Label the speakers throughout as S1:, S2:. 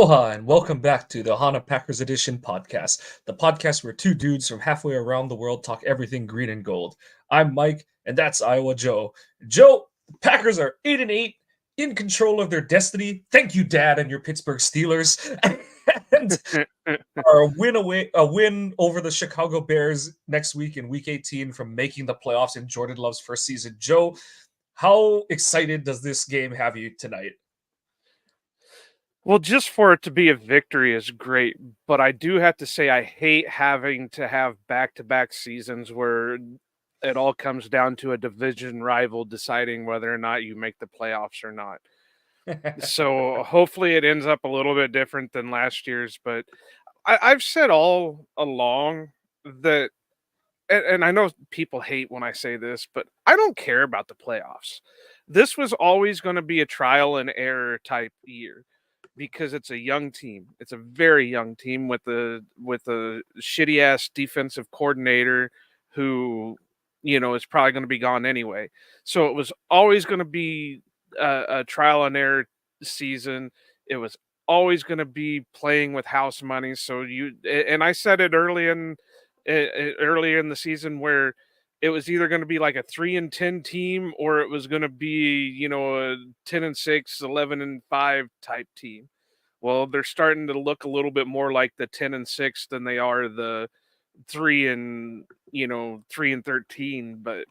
S1: Aloha and welcome back to the Hana Packers Edition podcast, the podcast where two dudes from halfway around the world talk everything green and gold. I'm Mike, and that's Iowa Joe. Joe, the Packers are 8-8, in control of their destiny. Thank you, Dad, and your Pittsburgh Steelers. And are a win over the Chicago Bears next week in Week 18 from making the playoffs in Jordan Love's first season. Joe, how excited does this game have you tonight?
S2: Well, just for it to be a victory is great, but I do have to say I hate having to have back-to-back seasons where it all comes down to a division rival deciding whether or not you make the playoffs or not. So hopefully it ends up a little bit different than last year's, but I've said all along that, and I know people hate when I say this, but I don't care about the playoffs. This was always going to be a trial and error type year because it's a young team. It's a very young team with a shitty ass defensive coordinator who, is probably going to be gone anyway. So it was always going to be a trial and error season. It was always going to be playing with house money. So and I said it earlier in the season where it was either going to be like a 3-10 team or it was going to be, a 10-6, 11-5 type team. Well, they're starting to look a little bit more like the 10-6 than they are the 3-13. But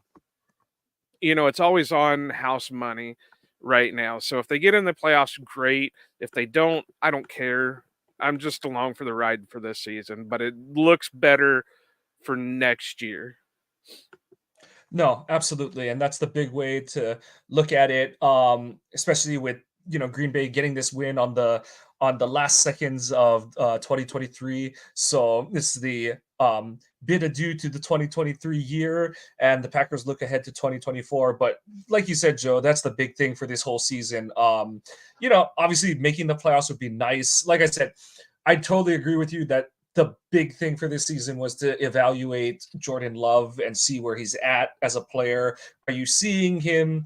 S2: it's always on house money right now. So if they get in the playoffs, great. If they don't, I don't care. I'm just along for the ride for this season, but it looks better for next year.
S1: No, absolutely. And that's the big way to look at it. Especially with, Green Bay getting this win on the last seconds of 2023. So this is the bid adieu to the 2023 year, and the Packers look ahead to 2024. But like you said, Joe, that's the big thing for this whole season. Obviously making the playoffs would be nice. Like I said, I totally agree with you that the big thing for this season was to evaluate Jordan Love and see where he's at as a player. Are you seeing him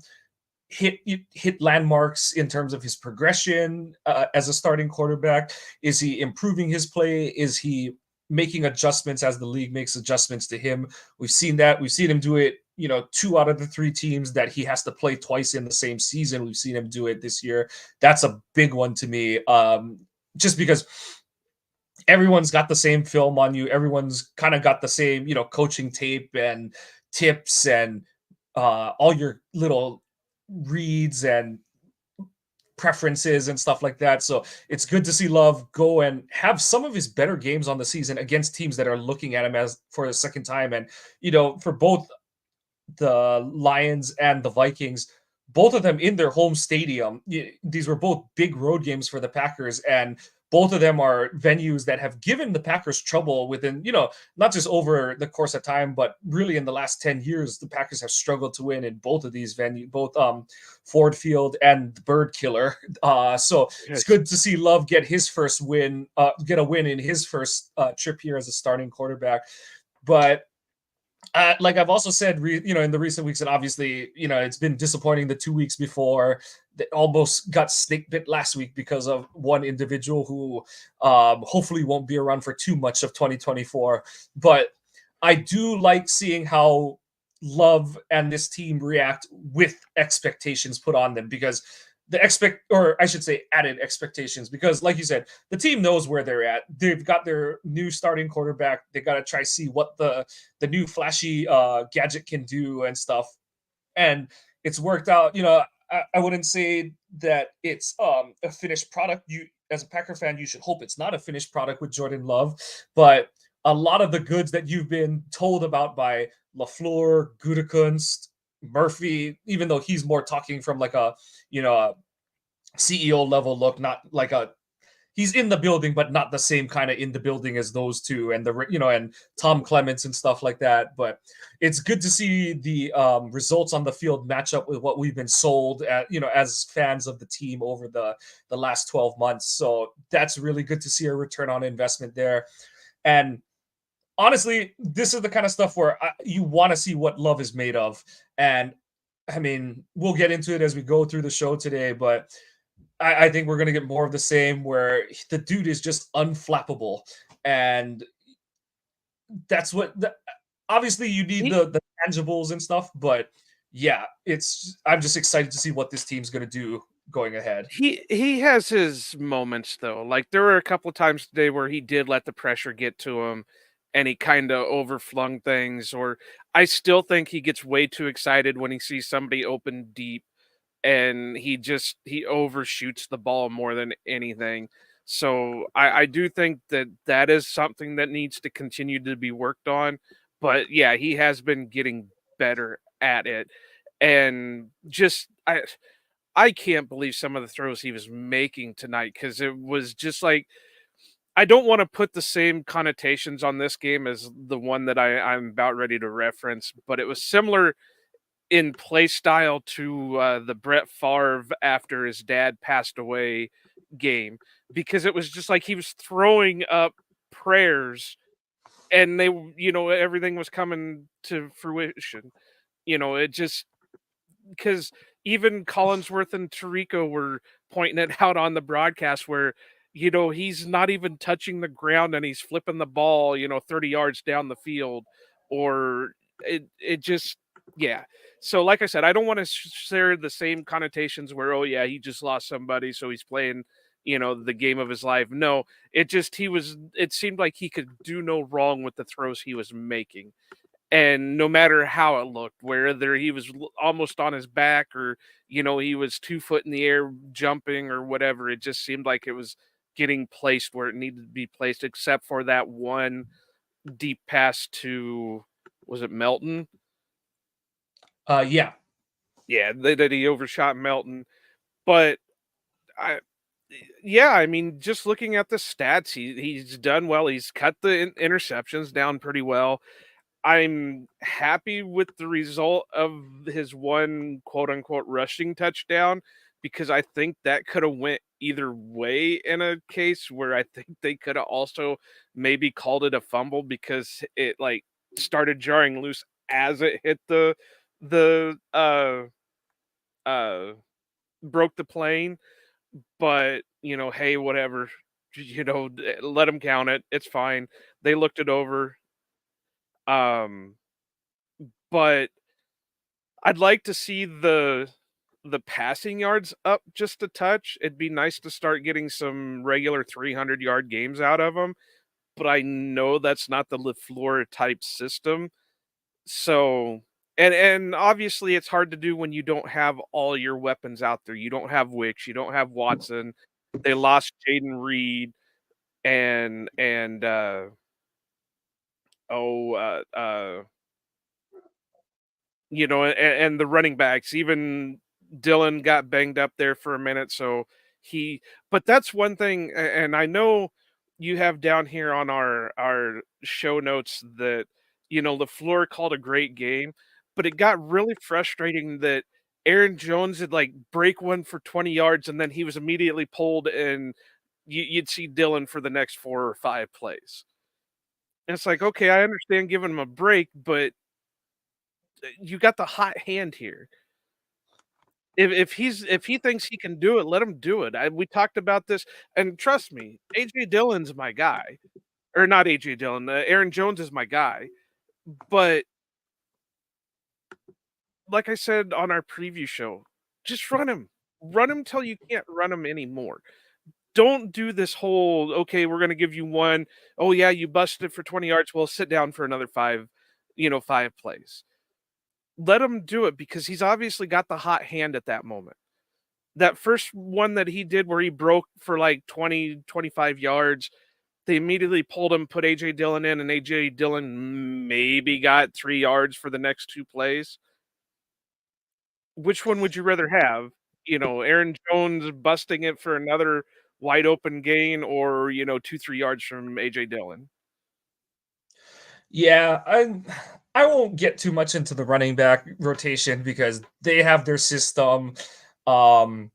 S1: hit landmarks in terms of his progression as a starting quarterback? Is he improving his play? Is he making adjustments as the league makes adjustments to him? We've seen that. We've seen him do it, 2 out of the 3 teams that he has to play twice in the same season. We've seen him do it this year. That's a big one to me, just because everyone's got the same film on you. Everyone's kind of got the same, coaching tape and tips and all your little reads and preferences and stuff like that. So it's good to see Love go and have some of his better games on the season against teams that are looking at him as for a second time. And, for both the Lions and the Vikings, both of them in their home stadium. These were both big road games for the Packers, and both of them are venues that have given the Packers trouble within, not just over the course of time, but really in the last 10 years, the Packers have struggled to win in both of these venues, both Ford Field and the Bird Killer. So it's good to see Love get his first win, get a win in his first trip here as a starting quarterback. But like I've also said, in the recent weeks, and obviously, it's been disappointing the 2 weeks before. That almost got snake bit last week because of one individual who hopefully won't be around for too much of 2024. But I do like seeing how Love and this team react with expectations put on them, because added expectations, because like you said, the team knows where they're at. They've got their new starting quarterback. They got to try to see what the new flashy gadget can do and stuff. And it's worked out. I wouldn't say that it's a finished product. You, as a Packer fan, you should hope it's not a finished product with Jordan Love, but a lot of the goods that you've been told about by LaFleur, Gutekunst, Murphy, even though he's more talking from like a CEO level look, not like he's in the building, but not the same kind of in the building as those two, and and Tom Clements and stuff like that. But it's good to see the results on the field match up with what we've been sold at, as fans of the team over the last 12 months. So that's really good to see a return on investment there. And honestly, this is the kind of stuff where you want to see what Love is made of. And I mean, we'll get into it as we go through the show today, but I think we're gonna get more of the same where the dude is just unflappable, and that's what the obviously you need
S2: He
S1: the tangibles and stuff, but yeah, it's I'm just excited to see what this team's gonna do going ahead.
S2: he has his moments though. Like there were a couple of times today where he did let the pressure get to him and he kind of overflung things, or I still think he gets way too excited when he sees somebody open deep and he overshoots the ball more than anything. So I do think that that is something that needs to continue to be worked on. But yeah, he has been getting better at it. And just I can't believe some of the throws he was making tonight because it was just like I don't want to put the same connotations on this game as the one that I'm about ready to reference, but it was similar in play style to the Brett Favre after his dad passed away game, because it was just like he was throwing up prayers and everything was coming to fruition. It just because even Collinsworth and Tarico were pointing it out on the broadcast where, he's not even touching the ground and he's flipping the ball, 30 yards down the field, or it just, yeah. So, like I said, I don't want to share the same connotations where, oh, yeah, he just lost somebody, so he's playing, the game of his life. No, it seemed like he could do no wrong with the throws he was making, and no matter how it looked, whether he was almost on his back or he was 2 foot in the air jumping or whatever, it just seemed like it was getting placed where it needed to be placed, except for that one deep pass to, was it Melton?
S1: Yeah.
S2: Yeah, that he overshot Melton. But I yeah, I mean, just looking at the stats, he's done well. He's cut the interceptions down pretty well. I'm happy with the result of his one quote unquote rushing touchdown, because I think that could have went either way in a case where I think they could have also maybe called it a fumble because it like started jarring loose as it hit the uh broke the plane. But hey, whatever. Let them count it. It's fine. They looked it over. Um but I'd like to see the passing yards up just a touch. It'd be nice to start getting some regular 300-yard games out of them, but I know that's not the LaFleur type system. So, and obviously it's hard to do when you don't have all your weapons out there. You don't have Wicks, you don't have Watson. They lost Jaden Reed and oh and the running backs, even Dylan got banged up there for a minute, so he but that's one thing, and I know you have down here on our show notes that, LaFleur called a great game, but it got really frustrating that Aaron Jones would, like, break one for 20 yards, and then he was immediately pulled, and you'd see Dylan for the next 4 or 5 plays. And it's like, "Okay, I understand giving him a break, but you got the hot hand here." If he thinks he can do it, let him do it. We talked about this, and trust me, AJ Dillon's my guy, or not AJ Dillon. Aaron Jones is my guy. But like I said on our preview show, just run him till you can't run him anymore. Don't do this whole, okay, we're gonna give you one. Oh yeah, you busted for 20 yards. Well, sit down for another five, 5 plays. Let him do it because he's obviously got the hot hand at that moment. That first one that he did where he broke for like 20, 25 yards, they immediately pulled him, put AJ Dillon in, and AJ Dillon maybe got 3 yards for the next 2 plays. Which one would you rather have? Aaron Jones busting it for another wide open gain, or, 2, 3 yards from AJ Dillon?
S1: Yeah, I won't get too much into the running back rotation because they have their system. Um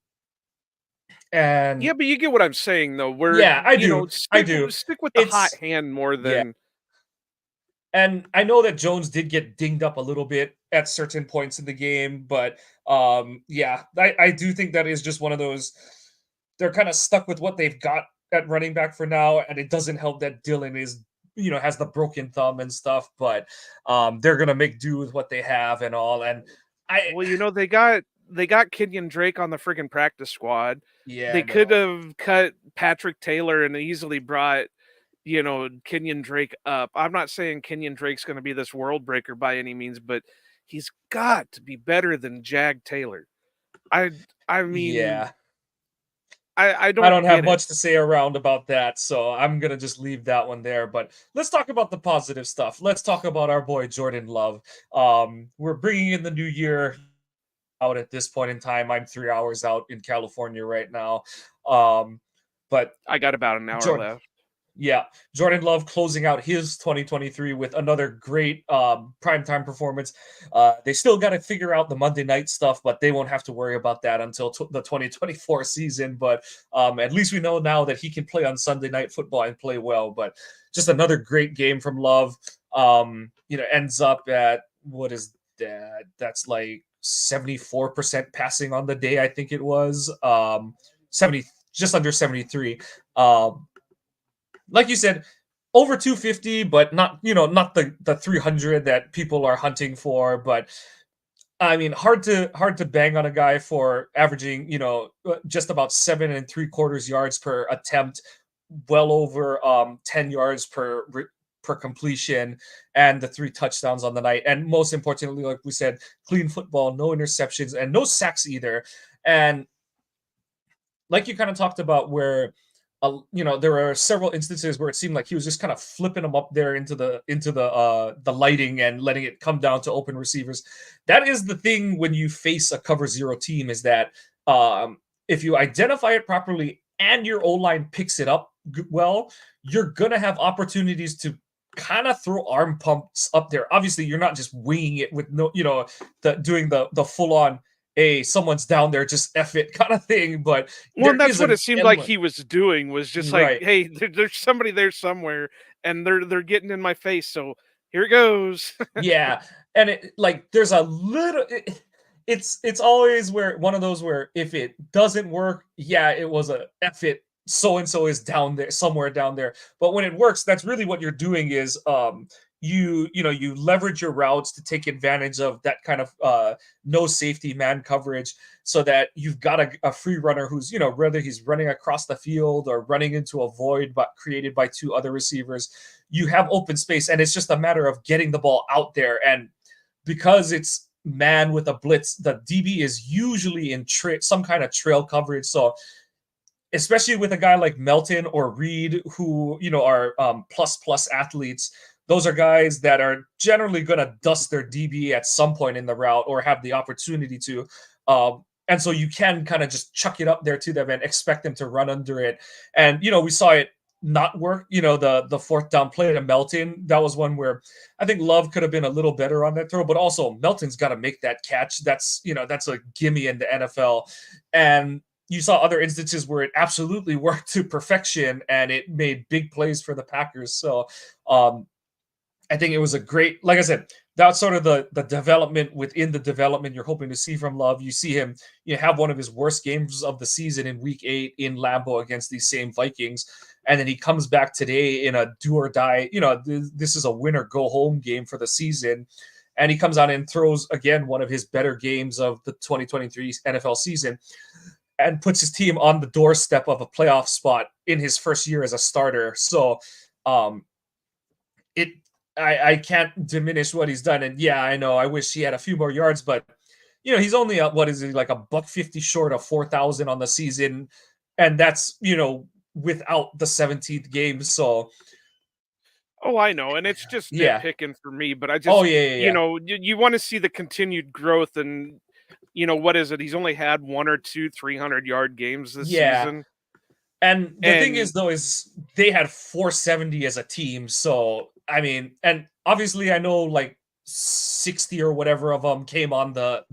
S2: Yeah,
S1: and
S2: but you get what I'm saying though, where,
S1: yeah, I do. I do.
S2: stick with the hot
S1: It's
S2: hand more
S1: yeah.
S2: than
S1: And I know that Jones did get dinged up a little bit at certain points in the game, but yeah, I do think that is just one of those. they're kind of stuck with what they've got at running back for now, and it doesn't help that Dylan is has the broken thumb and stuff, but they're gonna make do with what they have and all. And I
S2: Well, they got Kenyon Drake on the friggin' practice squad.
S1: yeah,
S2: They could
S1: no.
S2: have cut Patrick Taylor and easily brought, Kenyon Drake up. I'm not saying Kenyon Drake's gonna be this world breaker by any means, but he's got to be better than Jag Taylor. I I mean,
S1: Yeah.
S2: I
S1: I
S2: don't
S1: don't have
S2: get it.
S1: much to say around about that, so I'm gonna just leave that one there. But let's talk about the positive stuff. Let's talk about our boy Jordan Love. We're bringing in the new year out at this point in time. I'm 3 hours out in California right now. Um, but
S2: I got about an hour
S1: Jordan,
S2: left.
S1: yeah, Jordan Love closing out his 2023 with another great primetime performance. They still got to figure out the Monday night stuff, but they won't have to worry about that until the 2024 season. But at least we know now that he can play on Sunday night football and play well. But just another great game from Love. Ends up at what is that? That's like 74% passing on the day, I think it was. 70, just under 73. Like you said, over 250, but not not the 300 that people are hunting for. But I mean, hard to bang on a guy for averaging just about 7 3/4 yards per attempt, well over 10 yards per completion, and the 3 touchdowns on the night. And most importantly, like we said, clean football, no interceptions, and no sacks either. And like you kind of talked about where there were several instances where it seemed like he was just kind of flipping them up there into the lighting and letting it come down to open receivers. That is the thing when you face a cover zero team, is that if you identify it properly and your O line picks it up well, you're gonna have opportunities to kind of throw arm pumps up there. Obviously, you're not just winging it with no, doing the full on, hey, someone's down there, just F it kind of thing. But
S2: Well,
S1: there
S2: and that's
S1: is
S2: what
S1: an
S2: it seemed like
S1: element,
S2: he was doing, was just like,
S1: right?
S2: "Hey, there's somebody there somewhere, and they're getting in my face, so here it goes."
S1: Yeah, and it like there's a little. It's always where one of those where if it doesn't work, yeah, it was a F it. So and so is down there somewhere down there. But when it works, that's really what you're doing is you leverage your routes to take advantage of that kind of no safety man coverage, so that you've got a free runner who's whether he's running across the field or running into a void but created by two other receivers, you have open space, and it's just a matter of getting the ball out there. And because it's man with a blitz, the DB is usually in some kind of trail coverage. So especially with a guy like Melton or Reed, who are plus athletes, those are guys that are generally going to dust their DB at some point in the route or have the opportunity to. And so you can kind of just chuck it up there to them and expect them to run under it. And we saw it not work. The fourth down play to Melton, that was one where I think Love could have been a little better on that throw, but also Melton's got to make that catch. That's a gimme in the NFL. And you saw other instances where it absolutely worked to perfection and it made big plays for the Packers. So I think it was a great, like I said, that's sort of the development within the development you're hoping to see from Love. You see him, have one of his worst games of the season in Week 8 in Lambeau against these same Vikings, and then he comes back today in a do or die. This is a win or go home game for the season, and he comes out and throws again one of his better games of the 2023 NFL season, and puts his team on the doorstep of a playoff spot in his first year as a starter. So, um, it I can't diminish what he's done. And yeah, I know I wish he had a few more yards, but he's only what is he, like a buck 50 short of 4,000 on the season, and that's without the 17th game. So
S2: Oh, I know, and it's just
S1: yeah.
S2: nitpicking for me, but I
S1: Oh
S2: just,
S1: yeah, yeah, yeah.
S2: you wanna see the continued growth, and, what is it? He's only had 1 or 2 300-yard games this
S1: Yeah.
S2: season,
S1: And the thing
S2: and
S1: is, though, is they had 470 as a team. So I mean, and obviously, I know like 60 or whatever of them came on the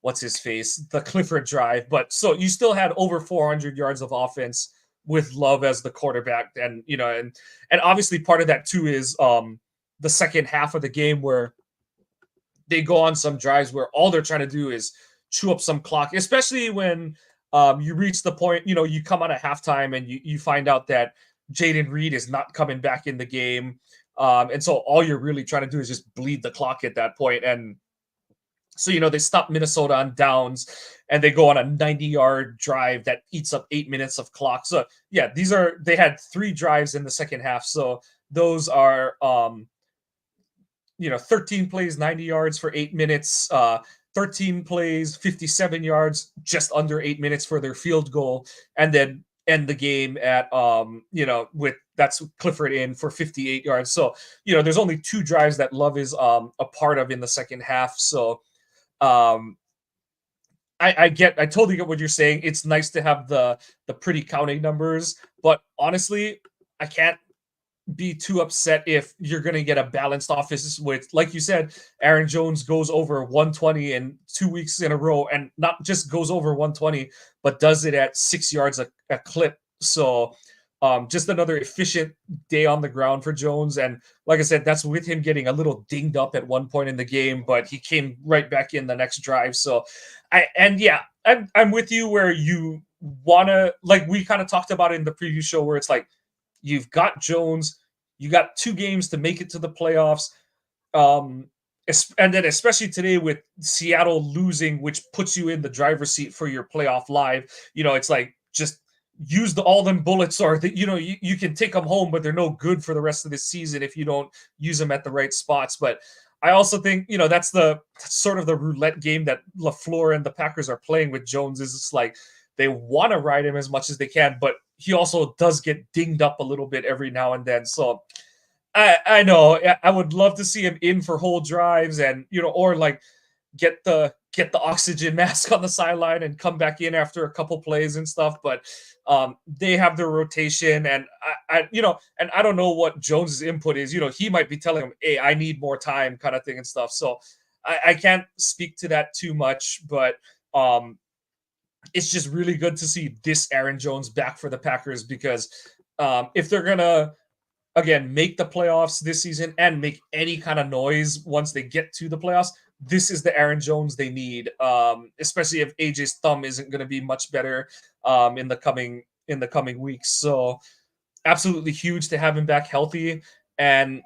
S1: what's his face, the Clifford drive. But so you still had over 400 yards of offense with Love as the quarterback, and and obviously part of that too is the second half of the game where they go on some drives where all they're trying to do is chew up some clock, especially when You reach the point, you come out of halftime and you find out that Jaden Reed is not coming back in the game. And so all you're really trying to do is just bleed the clock at that point. And so, they stop Minnesota on downs and they go on a 90-yard drive that eats up 8 minutes of clock. So, yeah, they had 3 drives in the second half. So those are, 13 plays, 90 yards for 8 minutes, 13 plays, 57 yards, just under 8 minutes for their field goal, and then end the game at, with that's Clifford in for 58 yards. So, there's only 2 drives that Love is a part of in the second half. So, um, I totally get what you're saying. It's nice to have the pretty counting numbers, but honestly, I can't be too upset if you're going to get a balanced offense with, like you said, Aaron Jones goes over 120 in 2 weeks in a row, and not just goes over 120, but does it at 6 yards a clip. So, just another efficient day on the ground for Jones. And like I said, that's with him getting a little dinged up at one point in the game, but he came right back in the next drive. So, I'm with you where you want to, like we kind of talked about in the preview show, where it's like, you've got Jones, you got 2 games to make it to the playoffs. Um, and then especially today with Seattle losing, which puts you in the driver's seat for your playoff live. It's like, just use all them bullets, or that you can take them home, but they're no good for the rest of the season if you don't use them at the right spots. But I also think that's sort of the roulette game that LaFleur and the Packers are playing with Jones. Is it's like they want to ride him as much as they can, but he also does get dinged up a little bit every now and then. So I know I would love to see him in for whole drives, and or like get the oxygen mask on the sideline and come back in after a couple plays and stuff. But they have their rotation, and and I don't know what Jones's input is. He might be telling him, "Hey, I need more time," kind of thing and stuff. So I can't speak to that too much, but it's just really good to see this Aaron Jones back for the Packers, because if they're gonna, again, make the playoffs this season and make any kind of noise once they get to the playoffs, this is the Aaron Jones they need. Especially if AJ's thumb isn't going to be much better in the coming weeks. So absolutely huge to have him back healthy. And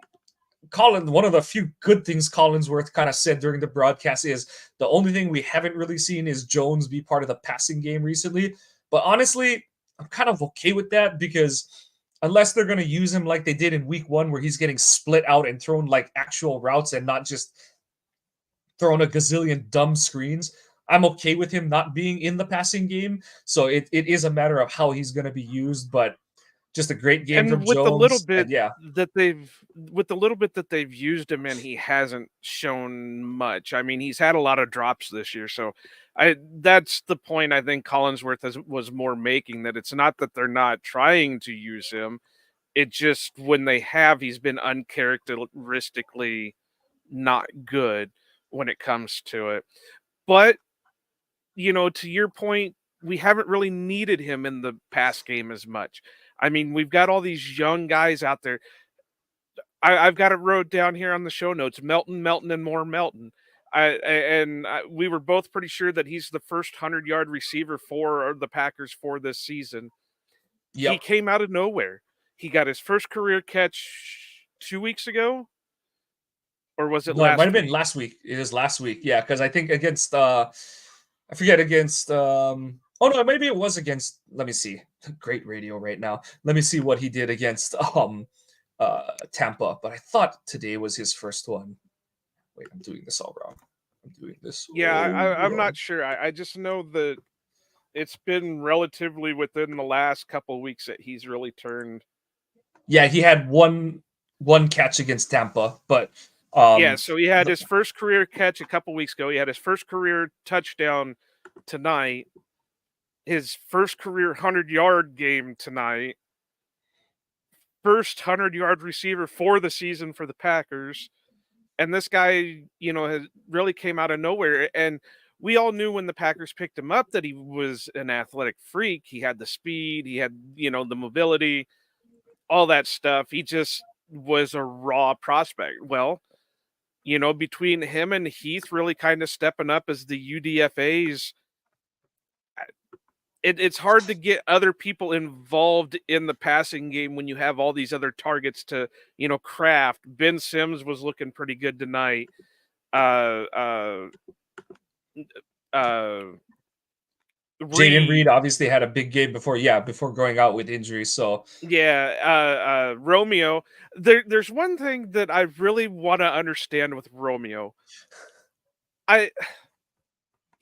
S1: one of the few good things Collinsworth kind of said during the broadcast is the only thing we haven't really seen is Jones be part of the passing game recently. But honestly, I'm kind of okay with that, because unless they're going to use him like they did in week 1, where he's getting split out and thrown like actual routes and not just thrown a gazillion dumb screens, I'm okay with him not being in the passing game. So it is a matter of how he's going to be used, but just a great game
S2: And
S1: from Jones. And yeah,
S2: with the little bit that they've used him in, he hasn't shown much. I mean, he's had a lot of drops this year, so that's the point I think Collinsworth was more making, that it's not that they're not trying to use him. It just, when they have, he's been uncharacteristically not good when it comes to it. But, to your point, we haven't really needed him in the pass game as much. I mean, we've got all these young guys out there. I've got it wrote down here on the show notes: Melton, Melton, and more Melton. We were both pretty sure that he's the first 100-yard receiver for the Packers for this season. He
S1: yep.
S2: came out of nowhere. He got his first career catch 2 weeks ago, or was it
S1: No, it might have
S2: last
S1: been
S2: week?
S1: last week. It is last week. Yeah, because I think against I forget, against oh no, maybe it was against, let me see. Great radio right now. Let me see what he did against Tampa, but I thought today was his first one. Wait, I'm doing this all wrong. I'm doing this
S2: Yeah,
S1: all
S2: I'm
S1: wrong.
S2: not sure. I just know that it's been relatively within the last couple weeks that he's really turned.
S1: Yeah, he had one catch against Tampa, but
S2: Yeah,
S1: um
S2: so he had
S1: the,
S2: his first career catch a couple weeks ago. He had his first career touchdown tonight. His first career 100-yard game tonight. First 100-yard receiver for the season for the Packers. And this guy, has really came out of nowhere. And we all knew when the Packers picked him up that he was an athletic freak. He had the speed, he had, the mobility, all that stuff. He just was a raw prospect. Well, between him and Heath really kind of stepping up as the UDFA's, it's hard to get other people involved in the passing game when you have all these other targets to, craft. Ben Sims was looking pretty good tonight. Uh, uh, uh,
S1: Jaden Reed
S2: Reed,
S1: obviously had a big game before going out with injury. So
S2: yeah, Romeo. There's one thing that I really want to understand with Romeo. I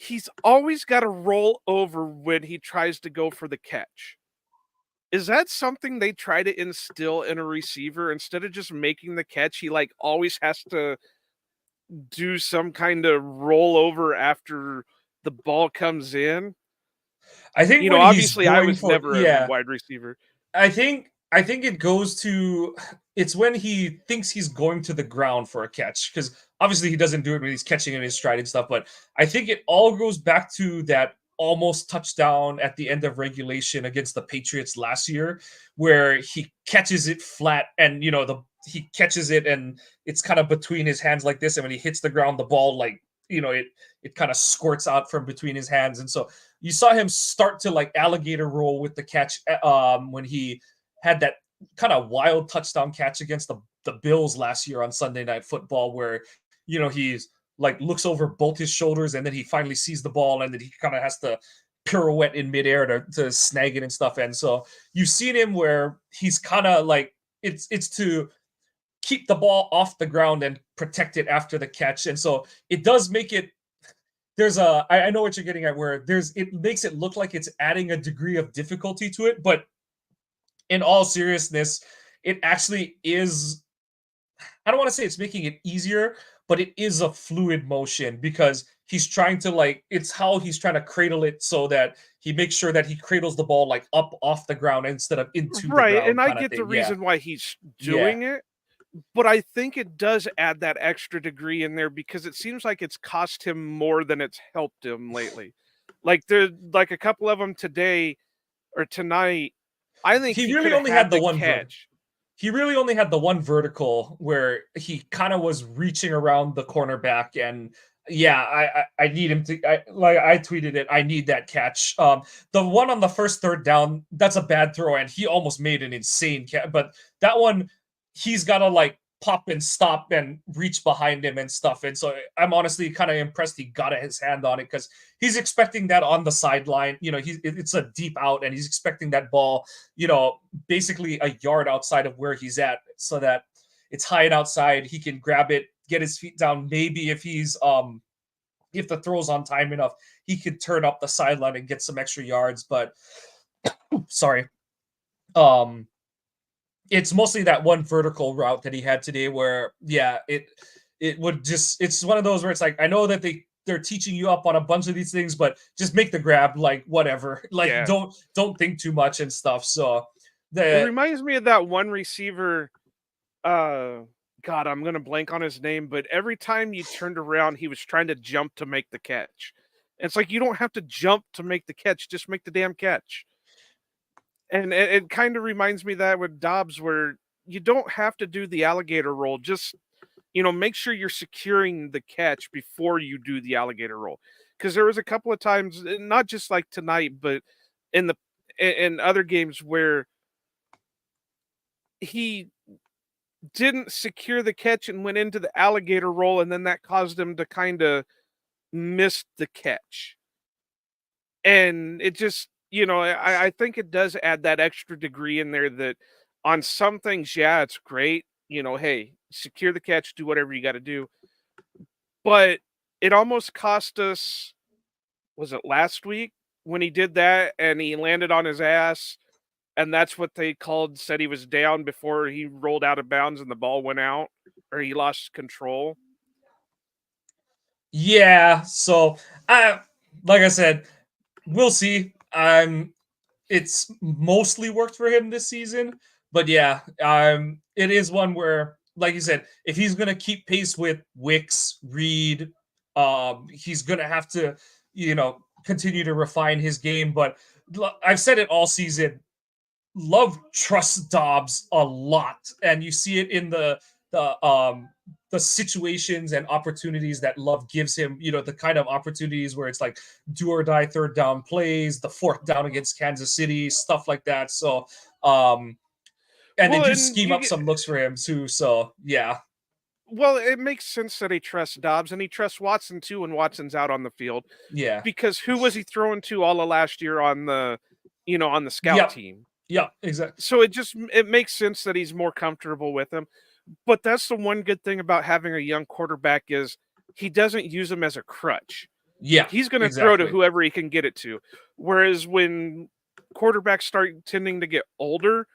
S2: He's always got to roll over when he tries to go for the catch. Is that something they try to instill in a receiver instead of just making the catch? He like always has to do some kind of rollover after the ball comes in.
S1: I think when he's
S2: Obviously I
S1: going
S2: was
S1: for
S2: never a wide receiver.
S1: I think it goes to it's when he thinks he's going to the ground for a catch, because obviously he doesn't do it when he's catching in his stride and stuff, but I think it all goes back to that almost touchdown at the end of regulation against the Patriots last year, where he catches it flat, and he catches it and it's kind of between his hands like this, and when he hits the ground the ball, like, it kind of squirts out from between his hands. And so you saw him start to like alligator roll with the catch, when he had that kind of wild touchdown catch against the Bills last year on Sunday Night Football, where he's like looks over both his shoulders, and then he finally sees the ball, and then he kind of has to pirouette in midair to snag it and stuff. And so you've seen him where he's kind of like, it's to keep the ball off the ground and protect it after the catch. And so it does make it, I know what you're getting at, where it makes it look like it's adding a degree of difficulty to it, but in all seriousness, it actually is. I don't want to say it's making it easier, but it is a fluid motion, because he's trying to, like, it's how he's trying to cradle it so that he makes sure that he cradles the ball like up off the ground instead of into the
S2: Right, and
S1: ground,
S2: I
S1: kind of
S2: get the
S1: thing. Yeah.
S2: reason why he's
S1: Yeah.
S2: doing it, but I think it does add that extra degree in there because it seems like it's cost him more than it's helped him lately. Like a couple of them today or tonight, I think
S1: He
S2: he
S1: really
S2: coulda
S1: only had
S2: had
S1: the
S2: the
S1: one
S2: catch.
S1: he really only had the one vertical where he kind of was reaching around the cornerback. And yeah, I need him to, I tweeted it, I need that catch. The one on the first third down, that's a bad throw, and he almost made an insane catch. But that one, he's got to like pop and stop and reach behind him and stuff. And so I'm honestly kind of impressed he got his hand on it, because he's expecting that on the sideline. It's a deep out, and he's expecting that ball, basically a yard outside of where he's at, so that it's high and outside. He can grab it, get his feet down. Maybe if the throw's on time enough, he could turn up the sideline and get some extra yards. But sorry, um, it's mostly that one vertical route that he had today, where it's one of those where it's like, I know that they're teaching you up on a bunch of these things, but just make the grab, like whatever, like
S2: Yeah.
S1: don't think too much and stuff. So
S2: It
S1: the
S2: reminds me of that one receiver, uh, God, I'm gonna blank on his name, but every time you turned around, he was trying to jump to make the catch. It's like, you don't have to jump to make the catch, just make the damn catch. And it kinda reminds me of that with Dobbs where you don't have to do the alligator roll, just, make sure you're securing the catch before you do the alligator roll. Because there was a couple of times, not just like tonight, but in the in other games where he didn't secure the catch and went into the alligator roll, and then that caused him to kinda miss the catch. And it just, I think it does add that extra degree in there that on some things, yeah, it's great. Hey, secure the catch, do whatever you gotta do. But it almost cost us, was it last week when he did that and he landed on his ass, and that's what they said he was down before he rolled out of bounds and the ball went out, or he lost control?
S1: Yeah, so I like I said, we'll see. It's mostly worked for him this season, but yeah, it is one where, like you said, if he's gonna keep pace with Wicks, Reed, he's gonna have to, continue to refine his game. But I've said it all season. Love trusts Dobbs a lot, and you see it in the the situations and opportunities that Love gives him, the kind of opportunities where it's like do or die third down plays, the fourth down against Kansas City, stuff like that. So, and they
S2: Well,
S1: do
S2: and
S1: scheme up some looks for him too. So, yeah,
S2: well, it makes sense that he trusts Dobbs and he trusts Watson too when Watson's out on the field,
S1: yeah,
S2: because who was he throwing to all of last year on the scout
S1: yep,
S2: team?
S1: yep, exactly,
S2: So it makes sense that he's more comfortable with him. But that's the one good thing about having a young quarterback is he doesn't use him as a crutch.
S1: yeah,
S2: He's going to throw to
S1: exactly,
S2: whoever he can get it to. Whereas when quarterbacks start tending to get older,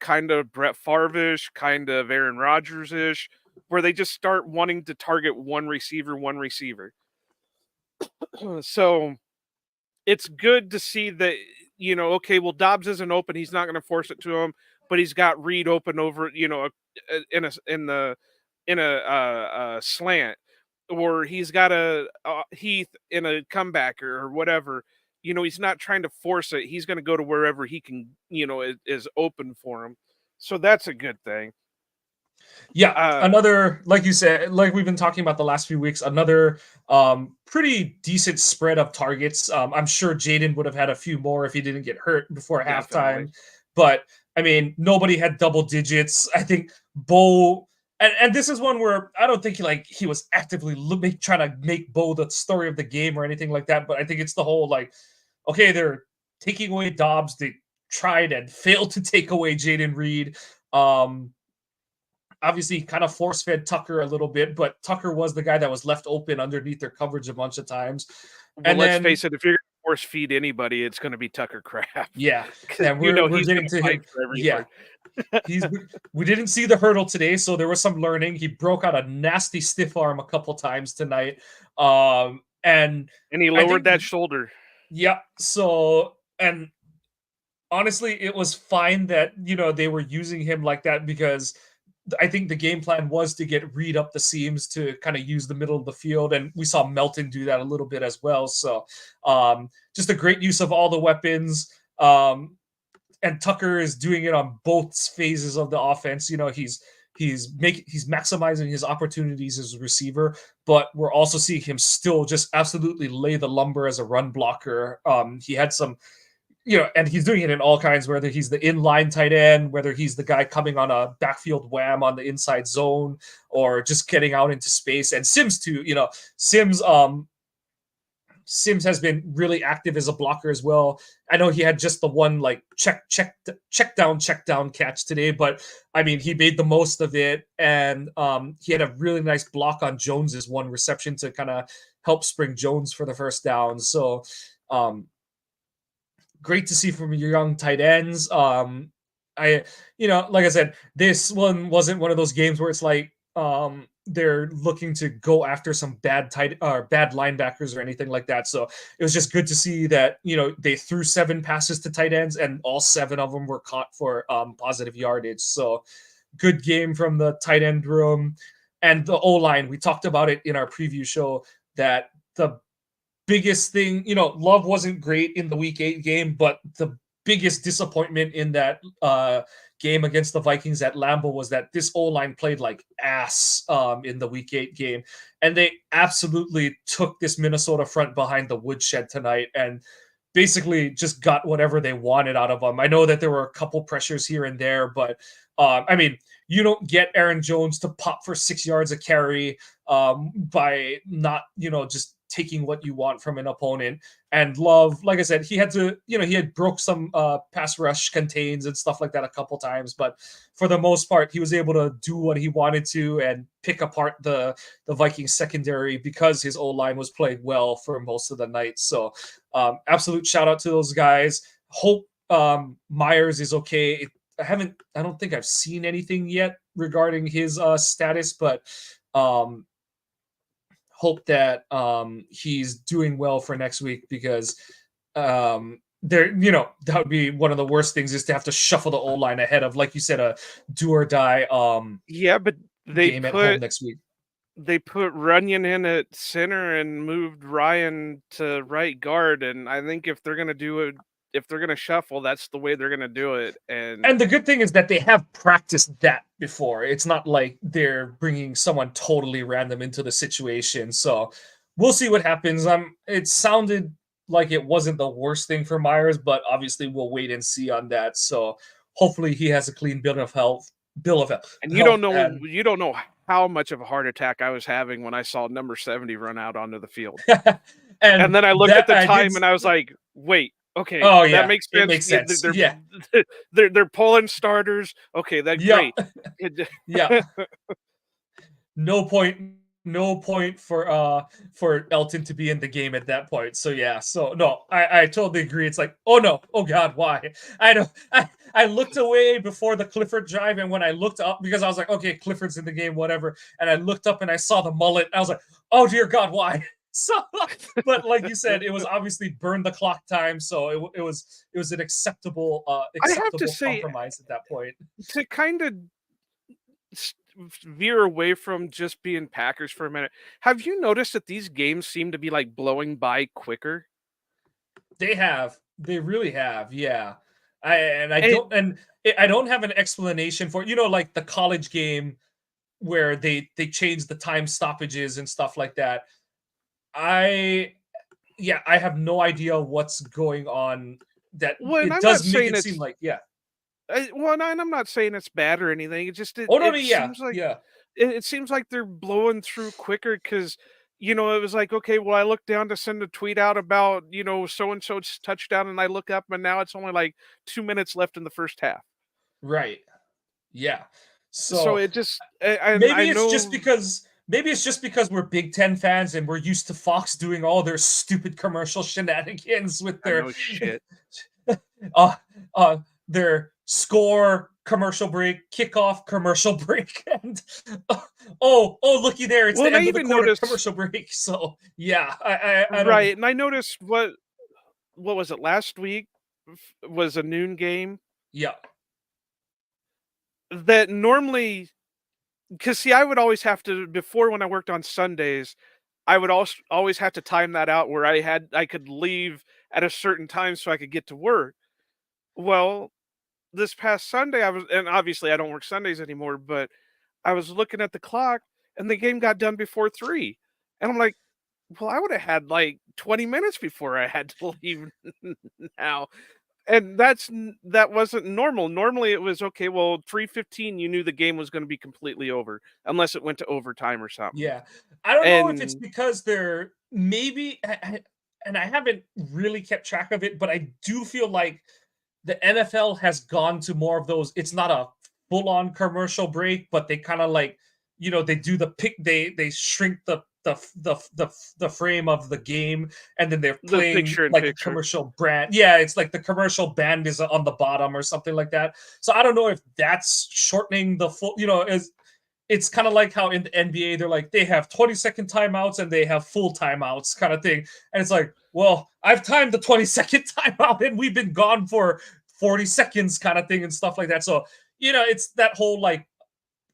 S2: kind of Brett Favre-ish, kind of Aaron Rodgers-ish, where they just start wanting to target one receiver, one receiver. So it's good to see that, okay, well, Dobbs isn't open. He's not going to force it to him, but he's got Reed open over, in a slant, or he's got a Heath in a comeback or whatever. He's not trying to force it. He's going to go to wherever he can, is open for him. So that's a good thing.
S1: yeah.
S2: Uh,
S1: Another, like you said, like we've been talking about the last few weeks, another pretty decent spread of targets. I'm sure Jaden would have had a few more if he didn't get hurt before
S2: Definitely.
S1: halftime, but I mean, nobody had double digits. I think Bo, and this is one where I don't think he was actively trying to make Bo the story of the game or anything like that. But I think it's the whole like, okay, they're taking away Dobbs. They tried and failed to take away Jaden Reed. Um, Obviously kind of force fed Tucker a little bit, but Tucker was the guy that was left open underneath their coverage a bunch of times.
S2: Well,
S1: And
S2: let's
S1: then
S2: face it, if you're gonna force feed anybody, it's gonna be Tucker Craft
S1: yeah,
S2: because
S1: and we're
S2: he's
S1: getting
S2: gonna
S1: to
S2: fight
S1: him.
S2: for every
S1: Yeah,
S2: yard.
S1: he's we didn't see the hurdle today, so there was some learning. He broke out a nasty stiff arm a couple times tonight. And
S2: And he
S1: I
S2: lowered
S1: think
S2: that shoulder.
S1: yeah, so and honestly, it was fine that they were using him like that because I think the game plan was to get Reed up the seams to kind of use the middle of the field, and we saw Melton do that a little bit as well. So, just a great use of all the weapons. And Tucker is doing it on both phases of the offense. He's maximizing his opportunities as a receiver, but we're also seeing him still just absolutely lay the lumber as a run blocker. He had some and he's doing it in all kinds, whether he's the inline tight end, whether he's the guy coming on a backfield wham on the inside zone, or just getting out into space. And Sims too, Sims, Sims has been really active as a blocker as well. I know he had just the one like check down catch today, but I mean he made the most of it, and he had a really nice block on Jones's one reception to kind of help spring Jones for the first down. So um, great to see from your young tight ends. Like I said, this one wasn't one of those games where it's like they're looking to go after some bad bad linebackers or anything like that. So it was just good to see that they threw 7 passes to tight ends and all 7 of them were caught for positive yardage. So good game from the tight end room and the O line. We talked about it in our preview show that the biggest thing, Love wasn't great in the week 8 game, but the biggest disappointment in that game against the Vikings at Lambeau was that this O-line played like ass in the week 8 game. And they absolutely took this Minnesota front behind the woodshed tonight and basically just got whatever they wanted out of them. I know that there were a couple pressures here and there, but I mean, you don't get Aaron Jones to pop for 6 yards a carry by not, just taking what you want from an opponent. And Love, like I said, he had broke some pass rush contains and stuff like that a couple times, but for the most part, he was able to do what he wanted to and pick apart the Vikings secondary because his O line was playing well for most of the night. So, absolute shout out to those guys. Hope Myers is okay. I don't think I've seen anything yet regarding his status, but um, hope that he's doing well for next week because that would be one of the worst things is to have to shuffle the O line ahead of, like you said, a do or die
S2: Yeah, but they
S1: game at home
S2: put
S1: next week.
S2: they put Runyon in at center and moved Ryan to right guard, and I think if they're gonna shuffle, that's the way they're gonna do it. And
S1: And the good thing is that they have practiced that before. It's not like they're bringing someone totally random into the situation. So we'll see what happens. It sounded like it wasn't the worst thing for Myers, but obviously we'll wait and see on that. So hopefully he has a clean bill of health. Bill of
S2: and
S1: health, and
S2: you don't know how much of a heart attack I was having when I saw number 70 run out onto the field. And
S1: and
S2: then I looked at
S1: that
S2: the
S1: I did.
S2: time and I was like, "Wait, okay,
S1: Oh
S2: that
S1: yeah,
S2: makes
S1: it
S2: sense.
S1: makes
S2: Yeah,
S1: sense. Yeah,
S2: they're pulling starters. Okay, that
S1: yeah,
S2: great." It
S1: yeah. No point, no point for Elton to be in the game at that point. So yeah, so no, I totally agree. It's like, oh no, oh god, why? I don't I looked away before the Clifford drive, and when I looked up, because I was like, okay, Clifford's in the game, whatever, and I looked up and I saw the mullet, I was like, oh dear god, why? So but like you said, it was obviously burn the clock time, so it was an acceptable
S2: I have to
S1: acceptable
S2: say,
S1: compromise at that point.
S2: to kind of veer away from just being Packers for a minute, have you noticed that these games seem to be, like, blowing by quicker?
S1: They really have, yeah. I don't,
S2: And
S1: and I don't have an explanation for, like the college game where they change the time stoppages and stuff like that. I Yeah, I have no idea what's going on. That
S2: well, and
S1: it
S2: I'm not
S1: does make
S2: saying
S1: it seem
S2: it's
S1: like, yeah.
S2: well, and I'm not saying it's bad or anything. It just
S1: Oh no, no,
S2: it
S1: yeah,
S2: seems like
S1: yeah,
S2: it seems like they're blowing through quicker because it was like, okay, well, I look down to send a tweet out about so and so's touchdown, and I look up, and now it's only like 2 minutes left in the first half.
S1: right, yeah.
S2: So
S1: So
S2: it just and I
S1: maybe it's just
S2: know.
S1: because we're Big Ten fans and we're used to Fox doing all their stupid commercial shenanigans with
S2: I
S1: their
S2: know shit.
S1: uh uh their score commercial break, kickoff commercial break, and oh looky there, it's
S2: Well,
S1: the
S2: and I
S1: end of the
S2: even
S1: quarter
S2: noticed,
S1: commercial break. So yeah, I don't.
S2: right, and I noticed what was it last week was a noon game
S1: Yeah,
S2: that normally, because see, I would always have to, before when I worked on Sundays, I would also always have to time that out where I could leave at a certain time so I could get to work. Well, this past Sunday I was, and obviously I don't work Sundays anymore, but I was looking at the clock and the game got done before 3. And I'm like, well, I would have had like 20 minutes before I had to leave now. And that wasn't normal. Normally it was okay, well, 3:15 you knew the game was going to be completely over unless it went to overtime or something.
S1: yeah. I don't know if it's
S2: And
S1: because they're maybe, and I haven't really kept track of it, but I do feel like the NFL has gone to more of those. It's not a full on commercial break, but they kind of like, they do the pick. They shrink the frame of the game, and then they're
S2: the
S1: playing
S2: picture in
S1: like a
S2: picture.
S1: commercial brand. Yeah, it's like the commercial band is on the bottom or something like that. So I don't know if that's shortening the full. Is It's kind of like how in the NBA they're like they have 20-second timeouts and they have full timeouts kind of thing. And it's like, well, I've timed the 20-second timeout and we've been gone for 40 seconds kind of thing and stuff like that. So, it's that whole like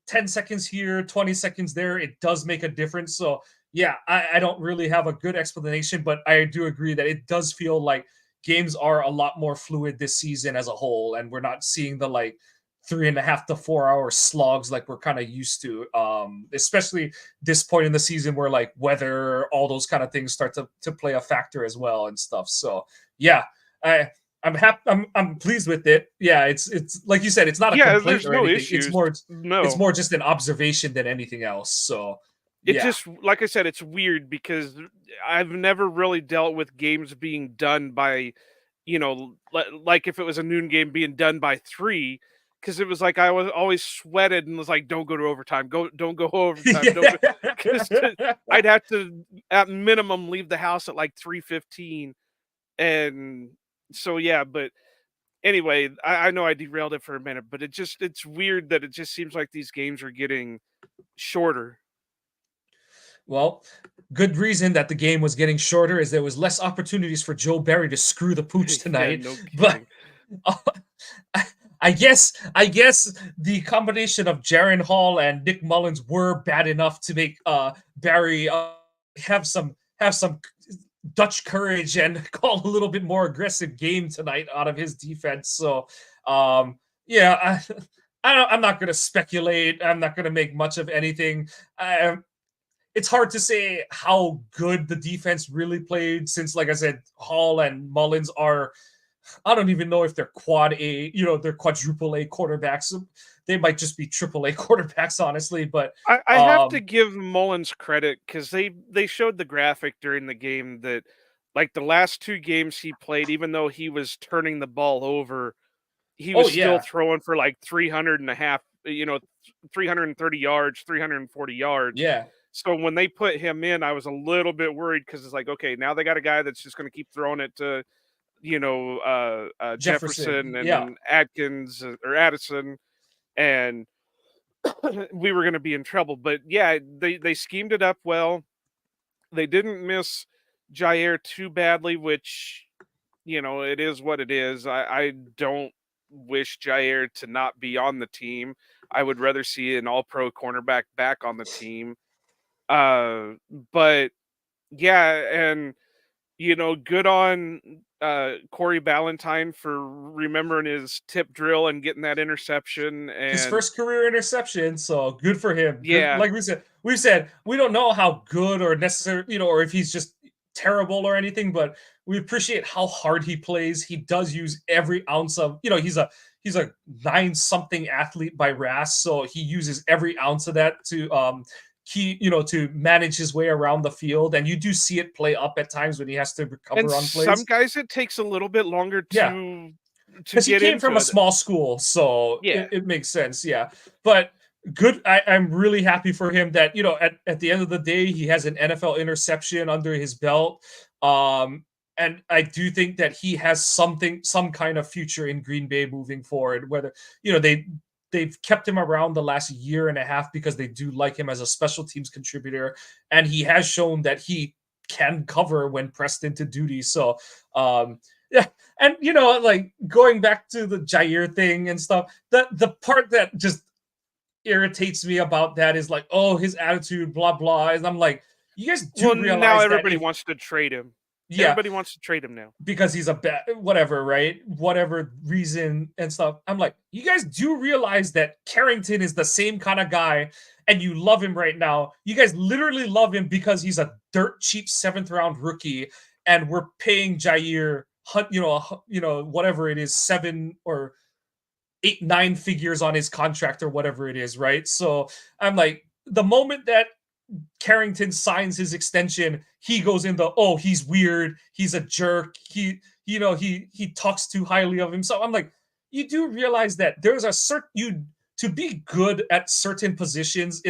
S1: 10 seconds here, 20 seconds there. It does make a difference. So, yeah, I don't really have a good explanation, but I do agree that it does feel like games are a lot more fluid this season as a whole. And we're not seeing the like 3.5 to 4 hour slogs like we're kind of used to, especially this point in the season where like weather, all those kind of things start to play a factor as well and stuff. So yeah, I I'm happy. I'm pleased with it. Yeah, it's like you said, it's not a
S2: Yeah,
S1: complaint
S2: there's
S1: or
S2: no
S1: anything.
S2: issues.
S1: It's
S2: No.
S1: more just an observation than anything else. So
S2: It
S1: yeah,
S2: just, like I said, it's weird because I've never really dealt with games being done by, like if it was a noon game being done by 3, because it was like I was always sweated and was like, "Don't go to overtime. Don't go overtime. Don't go," because I'd have to at minimum leave the house at like 3:15, and so yeah. But anyway, I know I derailed it for a minute, but it's weird that it just seems like these games are getting shorter.
S1: Well, good reason that the game was getting shorter is there was less opportunities for Joe Barry to screw the pooch
S2: Yeah,
S1: tonight.
S2: no
S1: But
S2: kidding.
S1: uh, I guess the combination of Jaron Hall and Nick Mullins were bad enough to make Barry have some Dutch courage and call a little bit more aggressive game tonight out of his defense. So, yeah, I'm not going to speculate. I'm not going to make much of anything. It's hard to say how good the defense really played since, like I said, Hall and Mullins are. I don't even know if they're quad A, they're quadruple A quarterbacks. They might just be triple A quarterbacks, honestly. But
S2: I have to
S1: um,
S2: give Mullins credit because they showed the graphic during the game that, like, the last 2 games he played, even though he was turning the ball over, he
S1: oh
S2: was still
S1: yeah,
S2: throwing for, like, 300 and a half, 330 yards, 340 yards.
S1: yeah,
S2: So when they put him in, I was a little bit worried because it's like, "Okay, now they got a guy that's just gonna keep throwing it to,
S1: Jefferson,
S2: Jefferson
S1: yeah.
S2: and Atkins, or Addison," and we were gonna be in trouble. But yeah, they schemed it up well. They didn't miss Jair too badly, which, it is what it is. I don't wish Jair to not be on the team. I would rather see an all-pro cornerback back on the team. Uh, but yeah, and good on Corey Ballantyne for remembering his tip drill and getting that interception.
S1: His
S2: And
S1: first career interception, so good for him. Good,
S2: yeah,
S1: like we said we don't know how good or necessary, or if he's just terrible or anything, but we appreciate how hard he plays. He does use every ounce of, he's a 9 something athlete by RAS, so he uses every ounce of that to to manage his way around the field, and you do see it play up at times when he has to
S2: and
S1: recover on
S2: some
S1: plays.
S2: guys it takes a little bit longer
S1: Yeah,
S2: to
S1: because he
S2: get
S1: came from
S2: into
S1: a
S2: it.
S1: small school, so
S2: Yeah.
S1: it makes sense. Yeah, but good. I'm really happy for him that at the end of the day he has an NFL interception under his belt. And I do think that he has some kind of future in Green Bay moving forward. Whether they've kept him around the last year and a half because they do like him as a special teams contributor, and he has shown that he can cover when pressed into duty. So yeah, and like going back to the Jair thing and stuff, the part that just irritates me about that is like, oh, his attitude, blah blah. And I'm like, you guys
S2: Well,
S1: do
S2: now
S1: realize that
S2: everybody
S1: if
S2: wants to trade him.
S1: yeah,
S2: Everybody wants to trade him now.
S1: because he's a bad whatever, right? Whatever reason and stuff. I'm like, you guys do realize that Carrington is the same kind of guy and you love him right now. You guys literally love him because he's a dirt cheap 7th round rookie and we're paying Jair whatever it is, 7 or 8 9 figures on his contract or whatever it is, right? So I'm like, the moment that Carrington signs his extension, he goes in the, oh, he's weird, he's a jerk, he talks too highly of himself. I'm like, you do realize that there's a certain you to be good at certain positions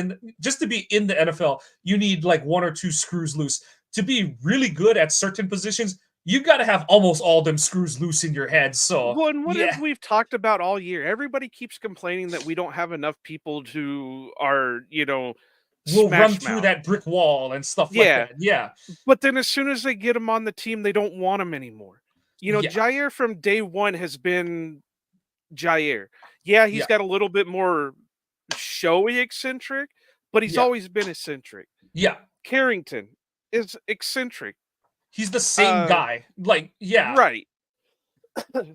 S1: just to be in the NFL, you need like 1 or 2 screws loose. To be really good at certain positions, you got to have almost all them screws loose in your head. So
S2: Well, and what have
S1: yeah,
S2: we've talked about all year? Everybody keeps complaining that we don't have enough people who are,
S1: we'll run
S2: smash
S1: through
S2: mouth.
S1: that brick wall and stuff like
S2: Yeah,
S1: that. Yeah,
S2: but then as soon as they get him on the team, they don't want him anymore.
S1: yeah,
S2: Jair from day one has been Jair. Yeah, he's
S1: yeah,
S2: got a little bit more showy eccentric, but he's
S1: yeah,
S2: always been eccentric.
S1: yeah.
S2: Carrington is eccentric.
S1: He's the same
S2: Uh,
S1: guy. Like, yeah,
S2: right.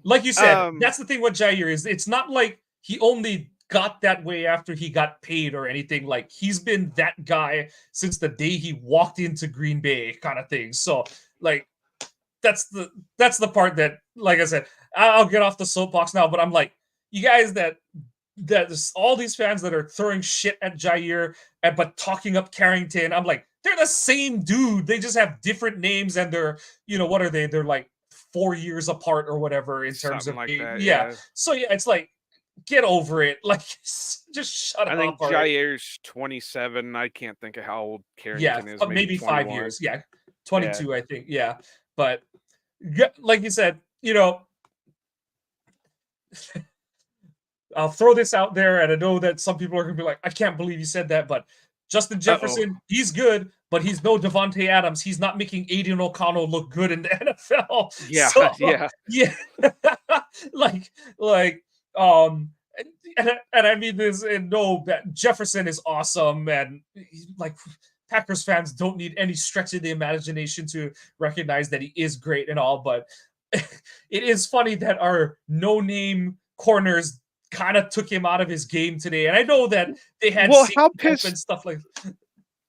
S1: like you said,
S2: Um,
S1: that's the thing with Jair is it's not like he only got that way after he got paid or anything. Like he's been that guy since the day he walked into Green Bay, kind of thing. So, like, that's the part that, like I said, I'll get off the soapbox now. But I'm like, you guys that there's all these fans that are throwing shit at Jair but talking up Carrington. I'm like, they're the same dude. They just have different names and they're, what are they? They're like 4 years apart or whatever in terms
S2: something
S1: of
S2: like
S1: age.
S2: that.
S1: Yeah.
S2: Yeah.
S1: So yeah, it's like, get over it. Like, just shut
S2: I
S1: up.
S2: think
S1: All right.
S2: Jair's 27. I can't think of how old
S1: Yeah.
S2: Carrington is. Maybe
S1: Maybe 5 years.
S2: 21.
S1: Yeah.
S2: Yeah.
S1: 22, I think. Yeah. But yeah, like you said, I'll throw this out there, and I know that some people are going to be like, I can't believe you said that, but Justin
S2: Uh-oh.
S1: Jefferson, he's good, but he's no Devontae Adams. He's not making Aiden O'Connell look good in the NFL.
S2: Yeah,
S1: So
S2: yeah.
S1: yeah, like like um, and I mean this, and no, Jefferson is awesome, and like Packers fans don't need any stretch of the imagination to recognize that he is great and all, but it is funny that our no-name corners kind of took him out of his game today. And I know that they had
S2: Well,
S1: safety help and stuff like.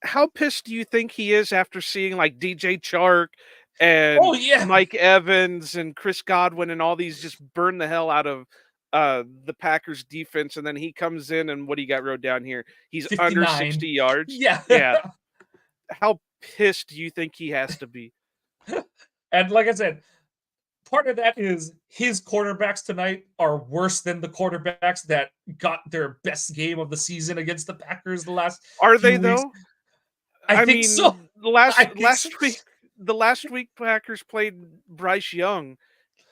S2: how pissed do you think he is after seeing like DJ Chark
S1: Oh
S2: and
S1: yeah,
S2: Mike Evans and Chris Godwin and all these just burn the hell out of the Packers defense, and then he comes in and what do you got wrote down here? He's under 60
S1: 59.
S2: yards.
S1: Yeah.
S2: Yeah. How pissed do you think he has to be?
S1: And like I said, part of that is his quarterbacks tonight are worse than the quarterbacks that got their best game of the season against the Packers the last
S2: Are they
S1: few weeks.
S2: though?
S1: I
S2: I
S1: think so.
S2: mean,
S1: I think so.
S2: the last week Packers played Bryce Young,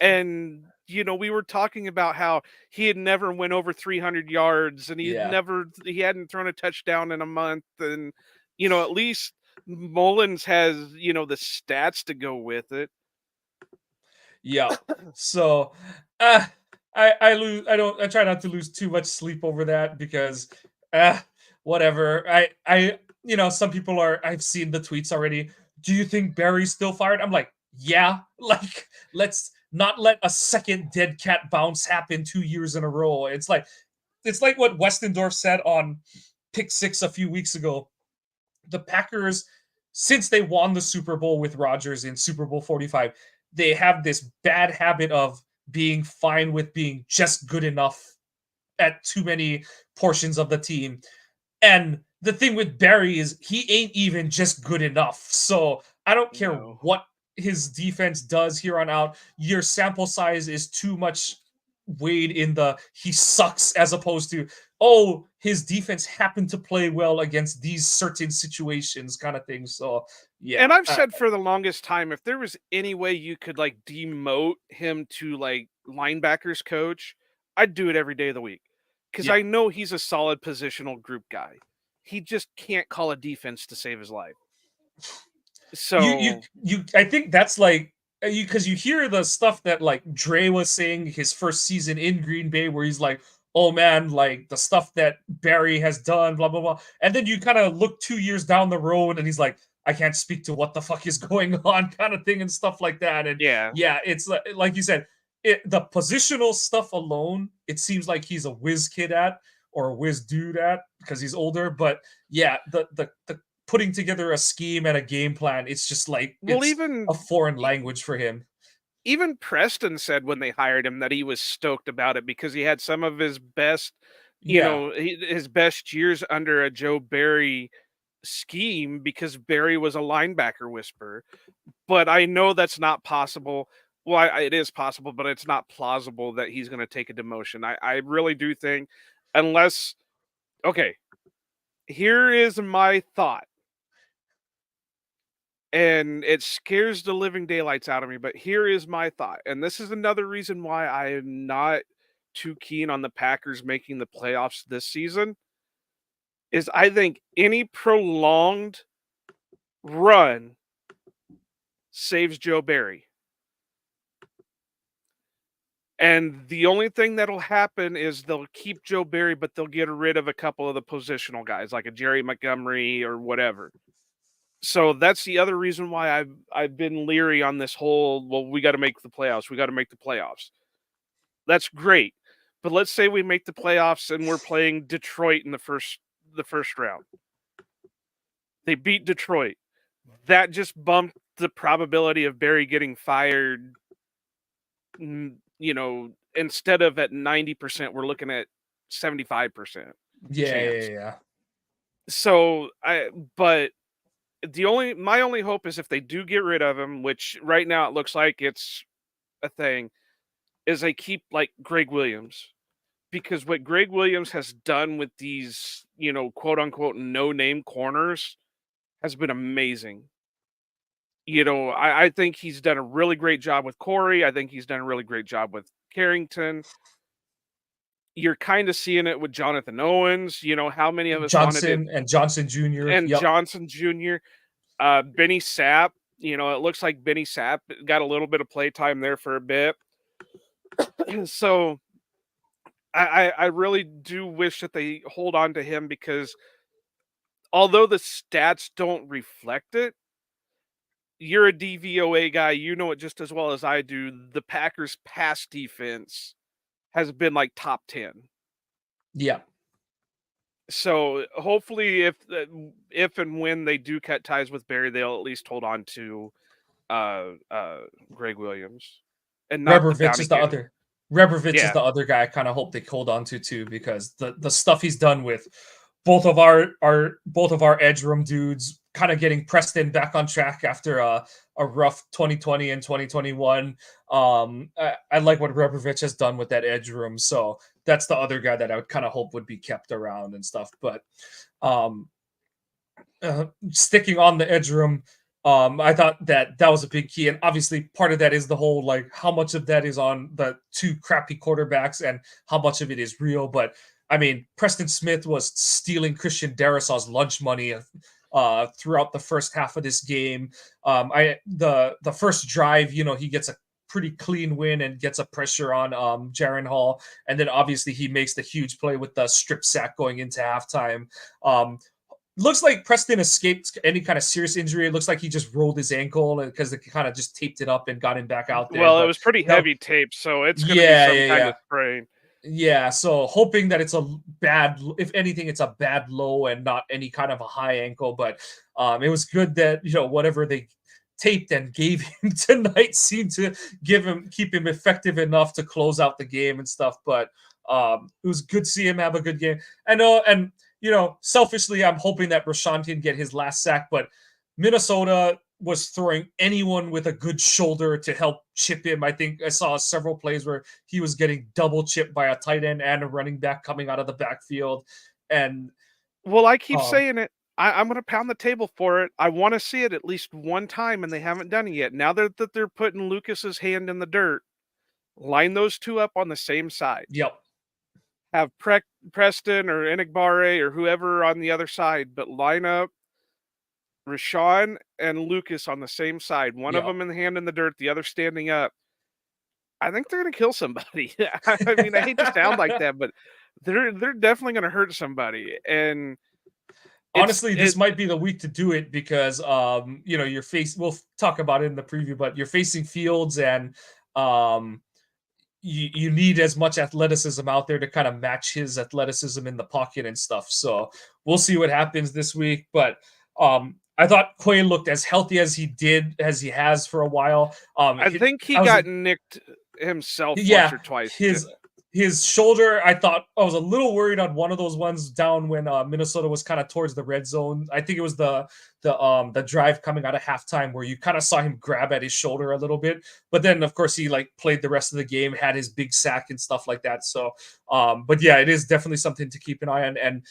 S2: and we were talking about how he had never went over 300 yards, and
S1: Yeah.
S2: he hadn't thrown a touchdown in a month, and at least Mullins has the stats to go with it.
S1: Yeah. So, uh, I lose. I don't. I try not to lose too much sleep over that because, uh, whatever. Some people are. I've seen the tweets already. Do you think Barry's still fired? I'm like, yeah. Like, let's not let a second dead cat bounce happen 2 years in a row. It's like what Westendorf said on Pick Six a few weeks ago. The Packers, since they won the Super Bowl with Rodgers in Super Bowl 45, they have this bad habit of being fine with being just good enough at too many portions of the team. And the thing with Barry is he ain't even just good enough. So I don't care
S2: No.
S1: what his defense does here on out. Your sample size is too much weighed in the he sucks as opposed to his defense happened to play well against these certain situations kind of thing. So yeah,
S2: And I've said for the longest time, if there was any way you could like demote him to like linebackers coach, I'd do it every day of the week. Because
S1: yeah.
S2: I know he's a solid positional group guy. He just can't call a defense to save his life.
S1: You you
S2: So
S1: you I think that's like you because you hear the stuff that like Dre was saying his first season in Green Bay where he's like, oh man, like the stuff that Barry has done, blah blah blah. And then you kind of look 2 years down the road and he's like, I can't speak to what the fuck is going on, kind of thing, and stuff like that. And
S2: yeah.
S1: yeah, it's like you said, the positional stuff alone, it seems like he's a whiz kid at or a whiz dude at because he's older. But yeah, the putting together a scheme and a game plan, it's just like
S2: Well,
S1: it's a
S2: even
S1: foreign language for him.
S2: even Preston said when they hired him that he was stoked about it because he had some of his best,
S1: Yeah,
S2: his best years under a Joe Barry scheme because Barry was a linebacker whisperer. But I know that's not possible. Well, it is possible, but it's not plausible that he's going to take a demotion. I really do think, unless, okay, here is my thought. And it scares the living daylights out of me, but here is my thought. And this is another reason why I am not too keen on the Packers making the playoffs this season is I think any prolonged run saves Joe Barry. And the only thing that'll happen is they'll keep Joe Barry, but they'll get rid of a couple of the positional guys, like a Jerry Montgomery or whatever. So that's the other reason why I've been leery on this whole, well, we got to make the playoffs. We got to make the playoffs. That's great. But let's say we make the playoffs and we're playing Detroit in the first round. They beat Detroit. That just bumped the probability of Barry getting fired. Instead of at 90%, we're looking at 75%
S1: yeah,
S2: chance.
S1: yeah.
S2: So but my only hope is if they do get rid of him, which right now it looks like it's a thing, is they keep like Greg Williams. Because what Greg Williams has done with these, quote unquote no name corners has been amazing. I think he's done a really great job with Corey. I think he's done a really great job with Carrington. You're kind of seeing it with Jonathan Owens. How many of us wanted it?
S1: Johnson and Johnson Jr.
S2: And
S1: Yep.
S2: Johnson Jr., Benny Sapp. It looks like Benny Sapp got a little bit of play time there for a bit. So I really do wish that they hold on to him because although the stats don't reflect it, you're a DVOA guy, you know it just as well as I do. The Packers' pass defense has been like top 10.
S1: Yeah.
S2: So hopefully, if and when they do cut ties with Barry, they'll at least hold on to uh uh Greg Williams and not the
S1: Rebrovich
S2: bounty
S1: is the
S2: kid.
S1: other Rebrovich is
S2: Yeah.
S1: the other guy I kind of hope they hold on to too, because the stuff he's done with both of our edge room dudes, kind of getting Preston back on track after a rough 2020 and 2021. I like what Rebrovich has done with that edge room, so that's the other guy that I would kind of hope would be kept around and stuff. But um, sticking on the edge room, I thought that that was a big key, and obviously part of that is the whole like how much of that is on the two crappy quarterbacks and how much of it is real. But I mean, Preston Smith was stealing Christian Darisaw's lunch money throughout the first half of this game. The first drive, he gets a pretty clean win and gets a pressure on Jaron Hall, and then obviously he makes the huge play with the strip sack going into halftime. Um, Looks like Preston escaped any kind of serious injury. It looks like he just rolled his ankle because they kind of just taped it up and got him back out there.
S2: Well, it
S1: But
S2: was pretty
S1: that,
S2: heavy tape, so it's going to be
S1: yeah,
S2: some
S1: yeah,
S2: kind
S1: yeah,
S2: of sprain.
S1: yeah. So hoping that it's a bad, if anything, it's a bad low and not any kind of a high ankle. But it was good that whatever they taped and gave him tonight seemed to keep him effective enough to close out the game and stuff. But it was good to see him have a good game. I know, and selfishly, I'm hoping that Rashawn can get his last sack, but Minnesota was throwing anyone with a good shoulder to help chip him. I think I saw several plays where he was getting double chipped by a tight end and a running back coming out of the backfield. And
S2: Well, I keep
S1: um,
S2: saying it. I'm going to pound the table for it. I want to see it at least one time, and they haven't done it yet. Now that they're putting Lucas's hand in the dirt, line those two up on the same side.
S1: yep,
S2: Have Preston or Enigbare or whoever on the other side, but line up Rashawn and Lucas on the same side. One of
S1: yep.
S2: them in the hand in the dirt, the other standing up. I think they're going to kill somebody. I mean, I hate to sound like that, but they're definitely going to hurt somebody, and it's
S1: Honestly, this
S2: it.
S1: might be the week to do it because you're we'll talk about it in the preview, but you're facing Fields and um you need as much athleticism out there to kind of match his athleticism in the pocket and stuff. So we'll see what happens this week. But I thought Quay looked as healthy as he has for a while.
S2: I think he
S1: I was
S2: got nicked himself once
S1: Yeah,
S2: or twice.
S1: his shoulder. I thought I was a little worried on one of those ones down when Minnesota was kind of towards the red zone. I think it was the drive coming out of halftime where you kind of saw him grab at his shoulder a little bit. But then of course he like played the rest of the game, had his big sack and stuff like that. So but yeah, it is definitely something to keep an eye on, and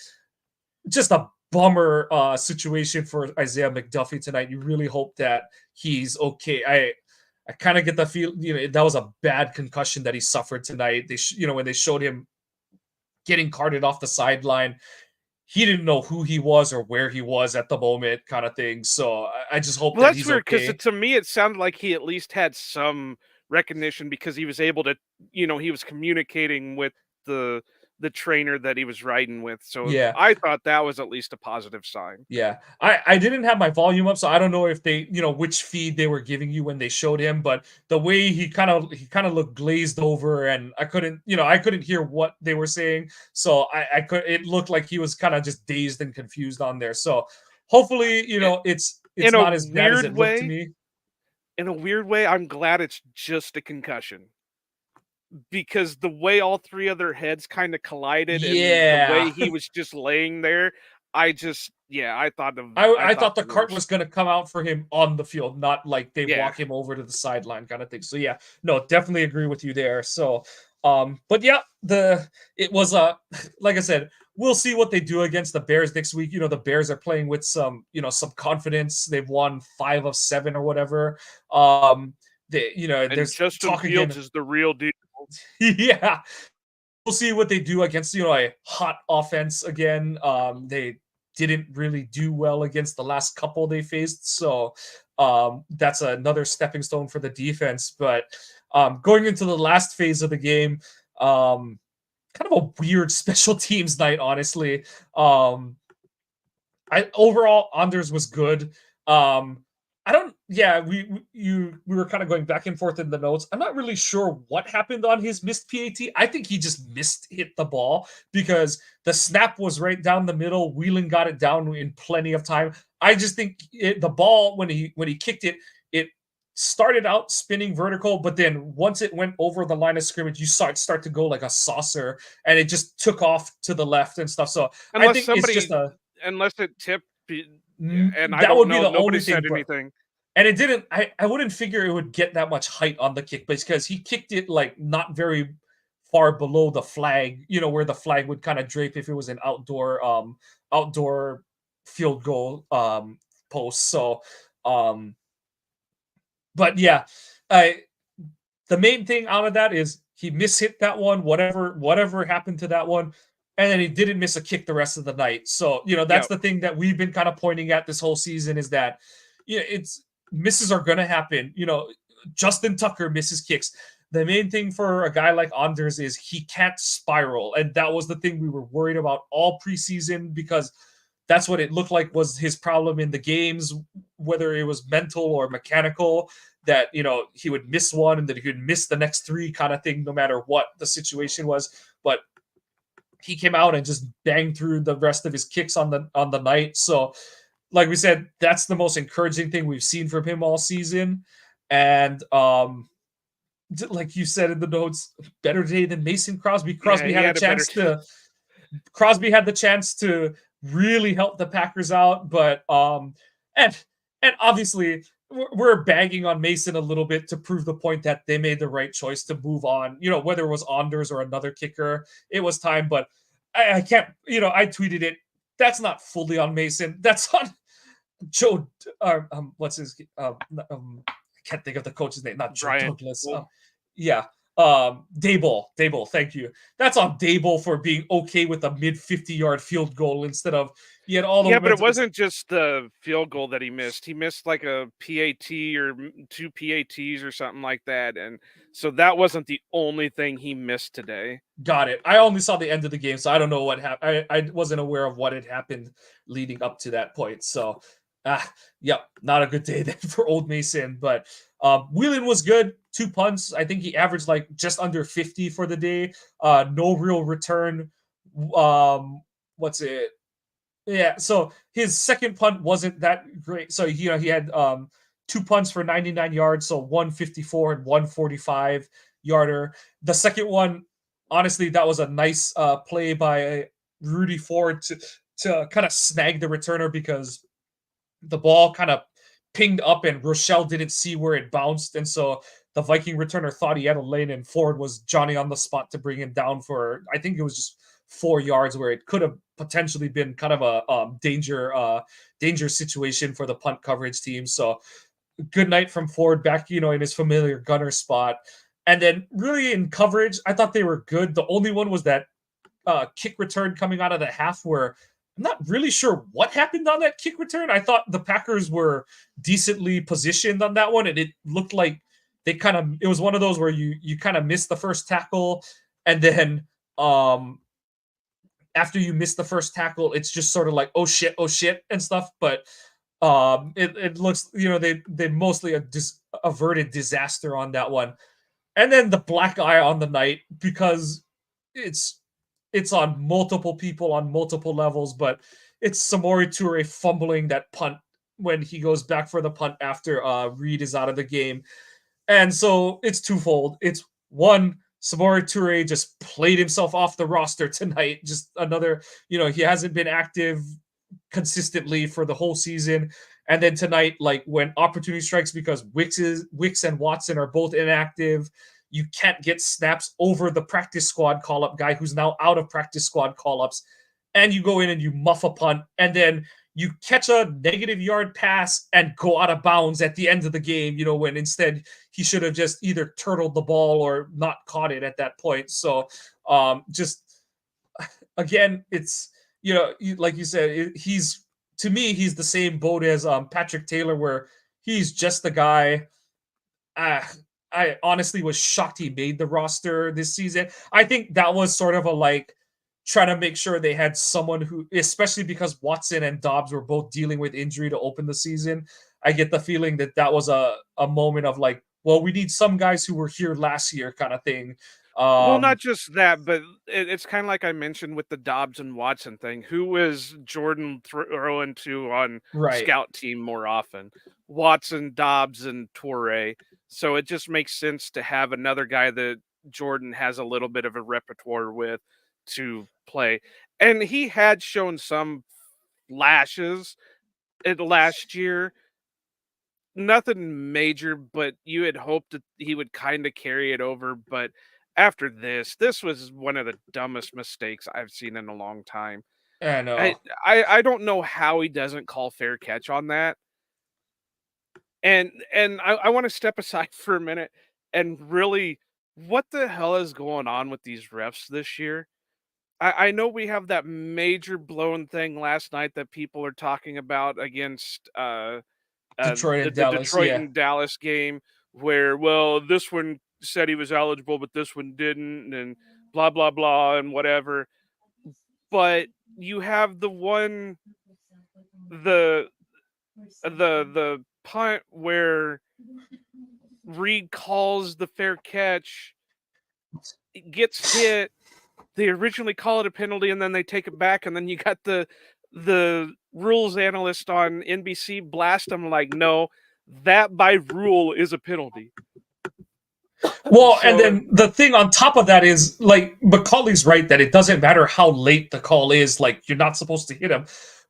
S1: just a bummer situation for Isaiah McDuffie tonight. You really hope that he's okay. I kind of get the feel, that was a bad concussion that he suffered tonight. When they showed him getting carted off the sideline, he didn't know who he was or where he was at the moment, kind of thing. So I just hope
S2: Well,
S1: that
S2: that's
S1: he's
S2: weird because
S1: okay.
S2: to me it sounded like he at least had some recognition because he was able to, he was communicating with the the trainer that he was riding with. So
S1: Yeah.
S2: I thought that was at least a positive sign.
S1: Yeah, I didn't have my volume up, so I don't know if they, which feed they were giving you when they showed him, but the way he kind of looked glazed over, and I couldn't hear what they were saying, so I could it looked like he was kind of just dazed and confused on there. So hopefully,
S2: I-
S1: it's
S2: In a
S1: not as bad as
S2: weird
S1: it looked to
S2: way,
S1: me.
S2: I'm glad it's just a concussion. Because the way all 3 of their heads kinda collided and the
S1: Yeah,
S2: way he was just laying there, I
S1: I
S2: thought
S1: thought the
S2: the
S1: cart was
S2: worst.
S1: gonna come out for him on the field, not like they
S2: Yeah.
S1: walk him over to the sideline kind of thing. So yeah, no, definitely agree with you there. So but yeah, it was like I said, we'll see what they do against the Bears next week. The Bears are playing with some confidence. They've won 5 of 7 or whatever.
S2: And
S1: There's
S2: Justin
S1: talk
S2: Fields
S1: again.
S2: is the real deal.
S1: Yeah, we'll see what they do against a hot offense again. They didn't really do well against the last couple they faced, so that's another stepping stone for the defense. But going into the last phase of the game, kind of a weird special teams night, honestly. Um, I overall Anders was good. I don't. Yeah, we were kind of going back and forth in the notes. I'm not really sure what happened on his missed PAT. I think he just missed hit the ball because the snap was right down the middle. Whelan got it down in plenty of time. I just think the ball when he kicked it, it started out spinning vertical, but then once it went over the line of scrimmage, you saw it start to go like a saucer, and it just took off to the left and stuff. So I
S2: Unless
S1: think it's just
S2: somebody
S1: a
S2: unless it tipped, and I
S1: that
S2: don't
S1: would be
S2: know,
S1: the
S2: nobody
S1: only thing,
S2: said
S1: but
S2: anything.
S1: and it didn't. I wouldn't figure it would get that much height on the kick, but because he kicked it like not very far below the flag, where the flag would kind of drape if it was an outdoor field goal post. So um but yeah, I the main thing out of that is he mishit that one, whatever happened to that one, and then he didn't miss a kick the rest of the night. So that's
S2: Yep.
S1: the thing that we've been kind of pointing at this whole season is that it's misses are gonna happen. Justin Tucker misses kicks. The main thing for a guy like Anders is he can't spiral, and that was the thing we were worried about all preseason because that's what it looked like was his problem in the games, whether it was mental or mechanical, that he would miss one and that he would miss the next three kind of thing no matter what the situation was. But he came out and just banged through the rest of his kicks on the night. So like we said, that's the most encouraging thing we've seen from him all season. And like you said in the notes, better day than Mason Crosby.
S2: Yeah,
S1: Crosby
S2: he
S1: had a
S2: had a better
S1: chance to Crosby had the chance to really help the Packers out, but and and obviously we're bagging on Mason a little bit to prove the point that they made the right choice to move on. Whether it was Anders or another kicker, it was time. But I can't. I tweeted it. That's not fully on Mason. That's on Joe. What's his? I can't think of the coach's name. Not Joe
S2: Brian.
S1: Douglas.
S2: Well,
S1: Yeah. Dable. Thank you. That's on Dable for being okay with a mid 50-yard field goal instead of he had all the
S2: yeah, but it
S1: momentum. It's
S2: wasn't just the field goal that he missed. He missed like a PAT or two PATs or something like that, and so that wasn't the only thing he missed today.
S1: got it. I only saw the end of the game, so I don't know what happened. I wasn't aware of what had happened leading up to that point. So, yep, not a good day then for Old Mason. But Whelan was good. 2 punts. I think he averaged like just under 50 for the day. No real return. What's it? Yeah, so his second punt wasn't that great. So he had 2 punts for 99 yards, so 154 and 145 yarder. The second one, honestly, that was a nice play by Rudy Ford to kind of snag the returner because the ball kind of pinged up and Rochelle didn't see where it bounced. And so the Viking returner thought he had a lane and Ford was Johnny on the spot to bring him down for, I think it was just 4 yards where it could have potentially been kind of a danger situation for the punt coverage team. So good night from Ford back, in his familiar gunner spot. And then really in coverage, I thought they were good. The only one was that kick return coming out of the half where I'm not really sure what happened on that kick return. I thought the Packers were decently positioned on that one, and it looked like it was one of those where you kind of missed the first tackle, and then after you miss the first tackle, it's just sort of like oh shit and stuff. But it looks they mostly averted disaster on that one. And then the black eye on the night because it's it's on multiple people on multiple levels, but it's Samori Toure fumbling that punt when he goes back for the punt after Reed is out of the game. And so it's twofold. It's one, Samori Toure just played himself off the roster tonight. Just another, he hasn't been active consistently for the whole season. And then tonight, like when opportunity strikes because Wicks and Watson are both inactive, you can't get snaps over the practice squad call up guy who's now out of practice squad call ups. And you go in and you muff a punt, and then you catch a negative yard pass and go out of bounds at the end of the game, when instead he should have just either turtled the ball or not caught it at that point. So just again, it's like you said, he's to me he's the same boat as Patrick Taylor, where he's just the guy. I honestly was shocked he made the roster this season. I think that was sort of a like trying to make sure they had someone who, especially because Watson and Dobbs were both dealing with injury to open the season. I get the feeling that that was a moment of like, well, we need some guys who were here last year kind of thing.
S2: Well, not
S1: Um,
S2: just that, but it's kind of like I mentioned with the Dobbs and Watson thing. Who was Jordan throwing to on
S1: right.
S2: scout team more often? Watson, Dobbs, and Torrey. So it just makes sense to have another guy that Jordan has a little bit of a repertoire with to play. And he had shown some flashes at last year, nothing major, but you had hoped that he would kind of carry it over. But after this was one of the dumbest mistakes I've seen in a long time.
S1: I
S2: I
S1: know.
S2: I don't know how he doesn't call fair catch on that. And I want to step aside for a minute and really, what the hell is going on with these refs this year? I know we have that major blown thing last night that people are talking about against
S1: Detroit
S2: the
S1: and Dallas.
S2: Detroit
S1: Yeah.
S2: and Dallas game where, well, this one said he was eligible, but this one didn't, and blah blah blah and whatever. But you have the one the the punt where Reed calls the fair catch, it gets hit. They originally call it a penalty, and then they take it back, and then you got the rules analyst on NBC blast them like, no, that by rule is a penalty.
S1: Well, and
S2: So
S1: then the thing on top of that is like Macaulay's right that it doesn't matter how late the call is, like you're not supposed to hit him.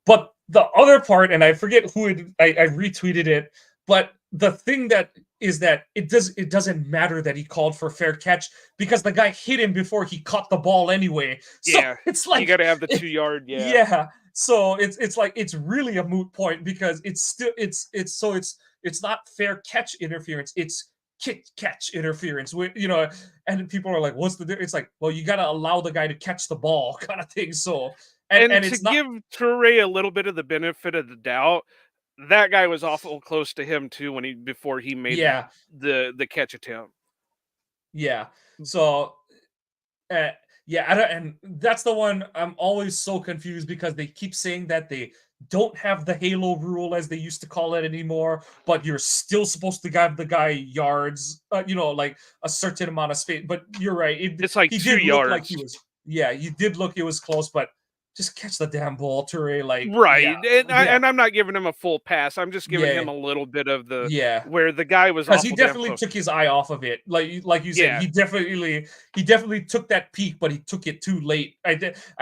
S1: But the other part, and I forget who I retweeted it, but the thing that is that it doesn't matter that he called for fair catch because the guy hit him before he caught the ball anyway. So
S2: yeah,
S1: it's
S2: you
S1: like
S2: got to have the 2 yard. Yeah,
S1: yeah. So it's like it's really a moot point because it's still it's not fair catch interference. It's kick catch interference. And people are like, "What's the difference?" It's like, well, you got to allow the guy to catch the ball, kind of thing. So
S2: and
S1: and
S2: to
S1: it's not.
S2: give Toure a little bit of the benefit of the doubt, that guy was awful close to him too when he before he made
S1: Yeah,
S2: the catch attempt.
S1: yeah. So Uh, yeah, I don't, and that's the one I'm always so confused because they keep saying that they don't have the halo rule as they used to call it anymore, but you're still supposed to give the guy yards, like a certain amount of space. But you're right,
S2: It's like
S1: he
S2: two
S1: did look like
S2: yards.
S1: he was, yeah, he did look it was close, but just catch the damn ball, Ture. Like, yeah,
S2: Right, and
S1: yeah,
S2: I'm not giving him a full pass. I'm just giving him
S1: yeah,
S2: a little bit of the
S1: yeah.
S2: where the guy was
S1: Because he
S2: awful damn
S1: definitely
S2: close.
S1: took his eye off of it. Like you said,
S2: Yeah,
S1: he definitely took that peek, but he took it too late. I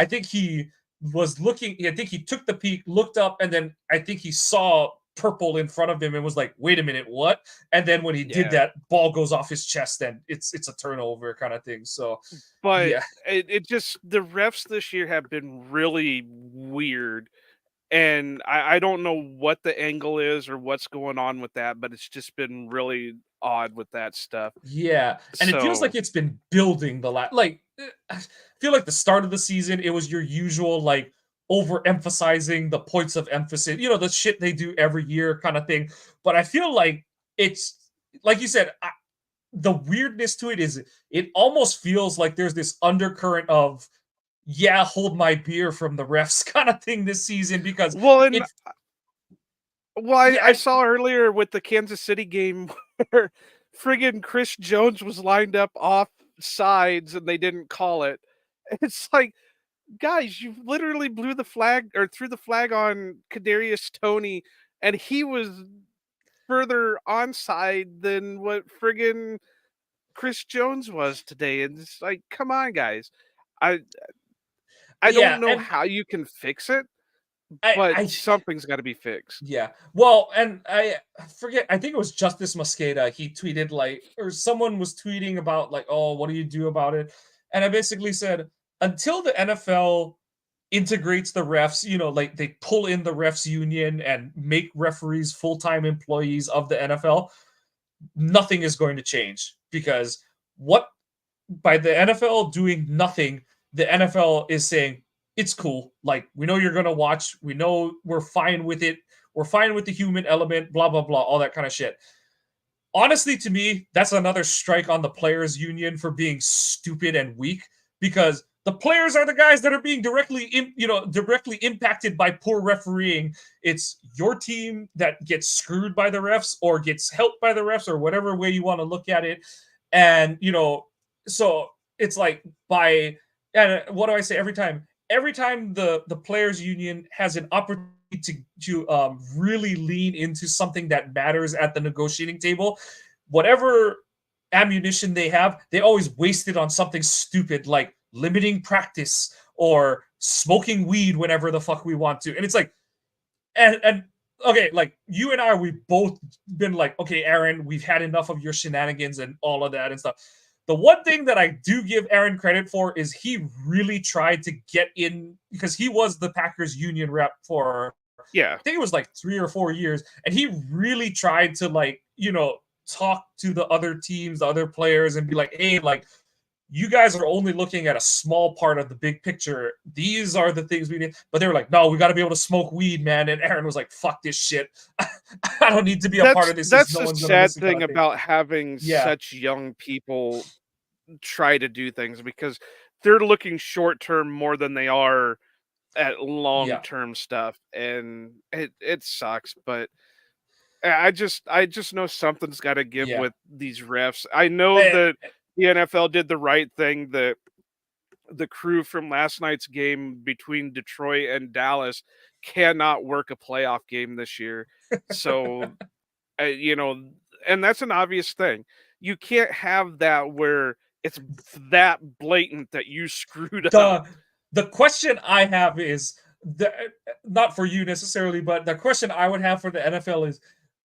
S1: think he was looking. I think he took the peek, looked up, and then I think he saw purple in front of him and was like, "Wait a minute, what?" And then when he did
S2: yeah.
S1: that, ball goes off his chest, and it's a turnover kind of thing. So
S2: But
S1: yeah,
S2: it just the refs this year have been really weird, and I don't know what the angle is or what's going on with that, but it's just been really odd with that stuff.
S1: yeah, and it feels
S2: So,
S1: like it's been building the last. I feel like the start of the season, it was your usual like overemphasizing the points of emphasis, the shit they do every year kind of thing. But I feel like it's like you said, the weirdness to it is it almost feels like there's this undercurrent of yeah, hold my beer from the refs kind of thing this season because
S2: well, and
S1: it
S2: well, I
S1: yeah,
S2: saw earlier with the Kansas City game where friggin' Chris Jones was lined up off sides and they didn't call it. It's like, guys, you literally blew the flag or threw the flag on Kadarius Toney, and he was further onside than what friggin' Chris Jones was today. And it's like, come on, guys. I I
S1: yeah,
S2: don't know
S1: and
S2: how you can fix it, but
S1: I
S2: something's got to be fixed.
S1: Yeah. Well, and I forget, I think it was Justice Mosqueda. He tweeted like, or someone was tweeting about like, oh, what do you do about it? And I basically said, until the NFL integrates the refs, like they pull in the refs union and make referees full-time employees of the NFL, nothing is going to change because what by the NFL doing nothing, the NFL is saying it's cool. Like we know you're gonna watch. We know we're fine with it. We're fine with the human element. Blah blah blah. All that kind of shit. Honestly, to me, that's another strike on the players' union for being stupid and weak. Because The players are the guys that are being directly impacted by poor refereeing. It's your team that gets screwed by the refs or gets helped by the refs or whatever way you want to look at it. And so it's like by and what do I say every time? Every time the players union has an opportunity to really lean into something that matters at the negotiating table, whatever ammunition they have, they always waste it on something stupid like limiting practice or smoking weed whenever the fuck we want to. And it's like, and okay, like you and I, we've both been like, okay, Aaron, we've had enough of your shenanigans and all of that and stuff. The one thing that I do give Aaron credit for is he really tried to get in because he was the Packers union rep for
S2: Yeah.
S1: I think it was like 3 or 4 years, and he really tried to talk to the other teams, the other players, and be like, hey, like you guys are only looking at a small part of the big picture. These are the things we need. But they were like, no, we got to be able to smoke weed, man. And Aaron was like, fuck this shit. I don't need to be a part of this since
S2: That's
S1: no
S2: the
S1: one's gonna
S2: sad
S1: listen, kind
S2: thing
S1: of thing.
S2: about having
S1: Yeah,
S2: such young people try to do things because they're looking short term more than they are at long
S1: yeah,
S2: term stuff, and it sucks. But I just know something's got to give
S1: yeah.
S2: with these refs. I know
S1: Eh,
S2: that the NFL did the right thing. That the crew from last night's game between Detroit and Dallas cannot work a playoff game this year. So, you know, and that's an obvious thing. You can't have that where it's that blatant that you screwed up.
S1: the the question I have is not for you necessarily, but the question I would have for the NFL is,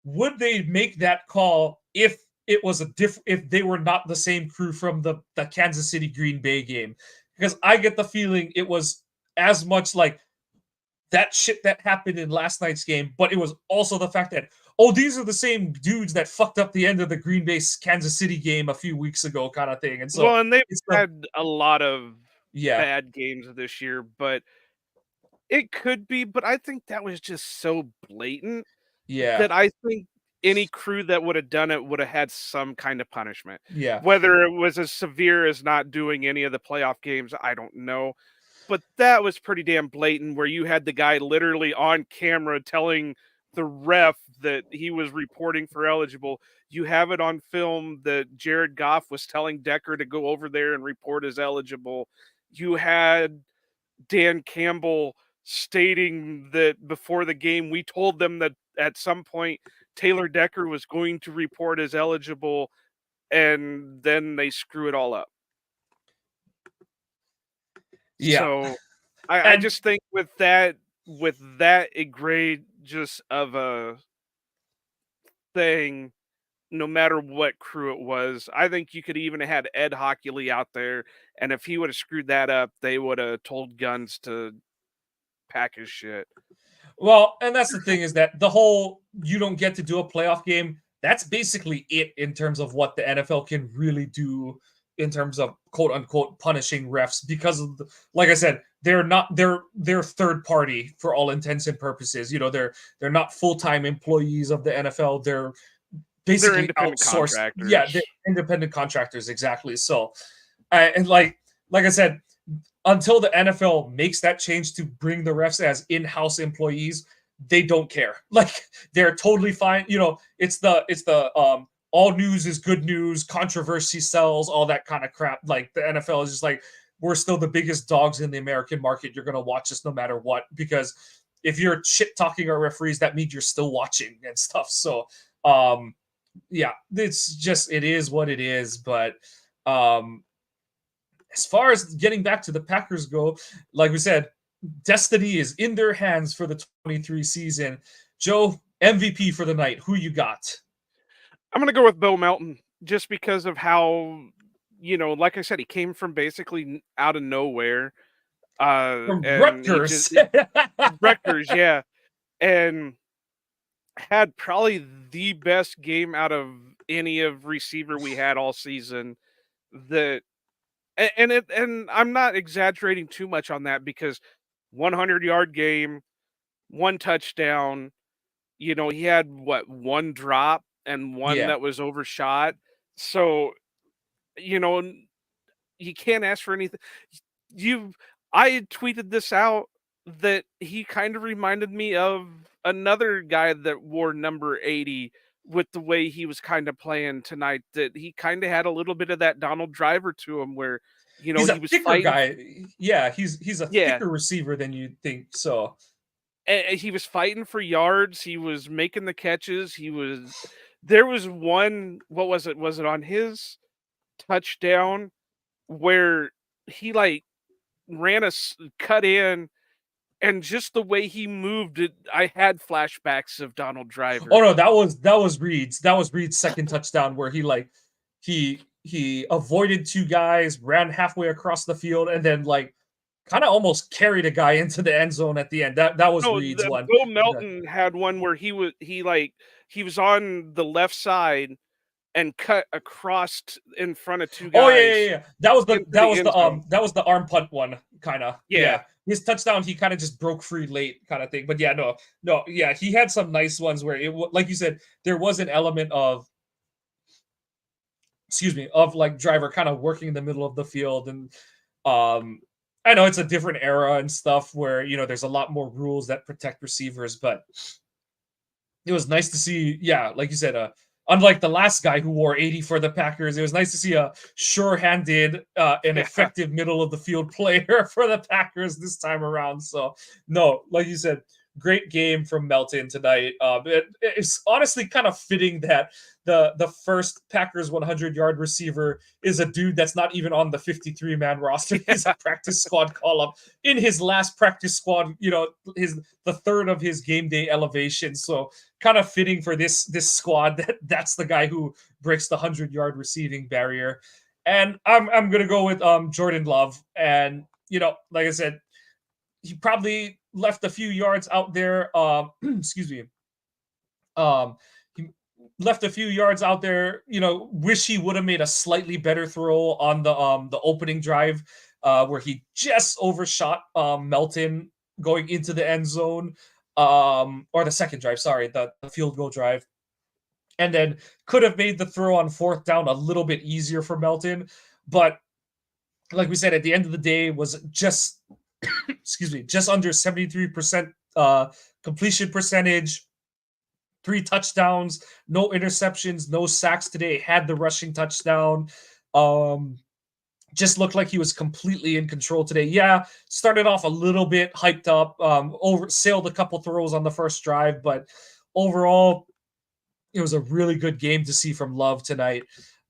S1: would they make that call if it was if they were not the same crew from the Kansas City Green Bay game? Because I get the feeling it was as much like that shit that happened in last night's game, but it was also the fact that these are the same dudes that fucked up the end of the Green Bay Kansas City game a few weeks ago, kind of thing. And so
S2: Well, and they've
S1: it's the
S2: had a lot of
S1: yeah,
S2: bad games this year, but it could be. But I think that was just so blatant
S1: yeah,
S2: that I think any crew that would have done it would have had some kind of punishment.
S1: yeah.
S2: Whether it was as severe as not doing any of the playoff games, I don't know. But that was pretty damn blatant where you had the guy literally on camera telling the ref that he was reporting for eligible. You have it on film that Jared Goff was telling Decker to go over there and report as eligible. You had Dan Campbell stating that before the game, we told them that at some point Taylor Decker was going to report as eligible, and then they screw it all up.
S1: Yeah.
S2: So I
S1: And
S2: just think with that egregious of a thing, no matter what crew it was, I think you could even have had Ed Hockley out there, and if he would have screwed that up, they would have told Guns to pack his shit.
S1: well, and that's the thing is that the whole you don't get to do a playoff game, that's basically it in terms of what the NFL can really do in terms of quote unquote punishing refs because of like I said, they're third party for all intents and purposes. They're not full-time employees of the NFL. They're
S2: They're
S1: basically
S2: independent
S1: outsourced. Yeah,
S2: contractors.
S1: they're independent contractors exactly. So, and like I said, until the NFL makes that change to bring the refs as in-house employees, they don't care. Like they're totally fine. It's the all news is good news, controversy sells, all that kind of crap. Like the NFL is just like we're still the biggest dogs in the American market. You're gonna watch us no matter what because if you're shit talking our referees, that means you're still watching and stuff. So um yeah, it is what it is. But um as far as getting back to the Packers go, like we said, destiny is in their hands for the 23 season. Joe, MVP for the night. Who you got?
S2: I'm gonna go with Bill Melton just because of how, like I said, he came from basically out of nowhere,
S1: From
S2: and he just
S1: Rutgers.
S2: Rutgers, yeah, and had probably the best game out of any of receiver we had all season. That and I'm not exaggerating too much on that because 100-yard game, one touchdown. He had what, one drop and one
S1: Yeah.
S2: that was overshot. So, you know, you can't ask for anything. you I had tweeted this out that he kind of reminded me of another guy that wore number 80 with the way he was kind of playing tonight, that he kind of had a little bit of that Donald Driver to him where,
S1: He's
S2: he
S1: a
S2: was
S1: thicker
S2: fighting.
S1: guy. Yeah, he's a
S2: Yeah,
S1: thicker receiver than you'd think. So
S2: he was fighting for yards, he was making the catches, there was one, what was it? Was it on his touchdown where he like ran cut in, and just the way he moved it, I had flashbacks of Donald
S1: oh
S2: Driver.
S1: no, that was Reed's. That was Reed's second touchdown where he avoided two guys, ran halfway across the field, and then like kind of almost carried a guy into the end zone at the end. That was
S2: No,
S1: Reed's
S2: the
S1: one.
S2: Bill
S1: The-
S2: Melton had one where he was on the left side and cut across in front of 2
S1: oh yeah, yeah,
S2: guys
S1: yeah. That was the
S2: into the end zone.
S1: that was the arm punt one, kind of.
S2: Yeah.
S1: Yeah. His touchdown, he kind of just broke free late, kind of thing. But yeah, no, yeah, he had some nice ones where like you said, there was an element of, excuse me, of like Driver kind of working in the middle of the field. And um I know it's a different era and stuff where there's a lot more rules that protect receivers, but it was nice to see, yeah, like you said, unlike the last guy who wore 80 for the Packers, it was nice to see a sure-handed and
S2: Yeah.
S1: effective middle of the field player for the Packers this time around. So no, like you said, great game from Melton tonight. It's honestly kind of fitting that the first Packers 100-yard receiver is a dude that's not even on the 53-man roster. He's a
S2: Yeah.
S1: practice squad call-up in his last practice squad, his the third of his game day elevation. So kind of fitting for this squad that's the guy who breaks the 100-yard receiving barrier. And I'm gonna go with Jordan Love. And like I said, he probably left a few yards out there. Excuse me. Um, he left a few yards out there. Wish he would have made a slightly better throw on the opening drive, where he just overshot Melton going into the end zone. Or the second drive, sorry, the field goal drive. And then could have made the throw on fourth down a little bit easier for Melton. But like we said, at the end of the day, was just excuse me, just under 73% completion percentage, 3 touchdowns, no interceptions, no sacks today. Had the rushing touchdown. Um, just looked like he was completely in control today. Yeah, started off a little bit hyped up, oversailed a couple throws on the first drive, but overall, it was a really good game to see from Love tonight.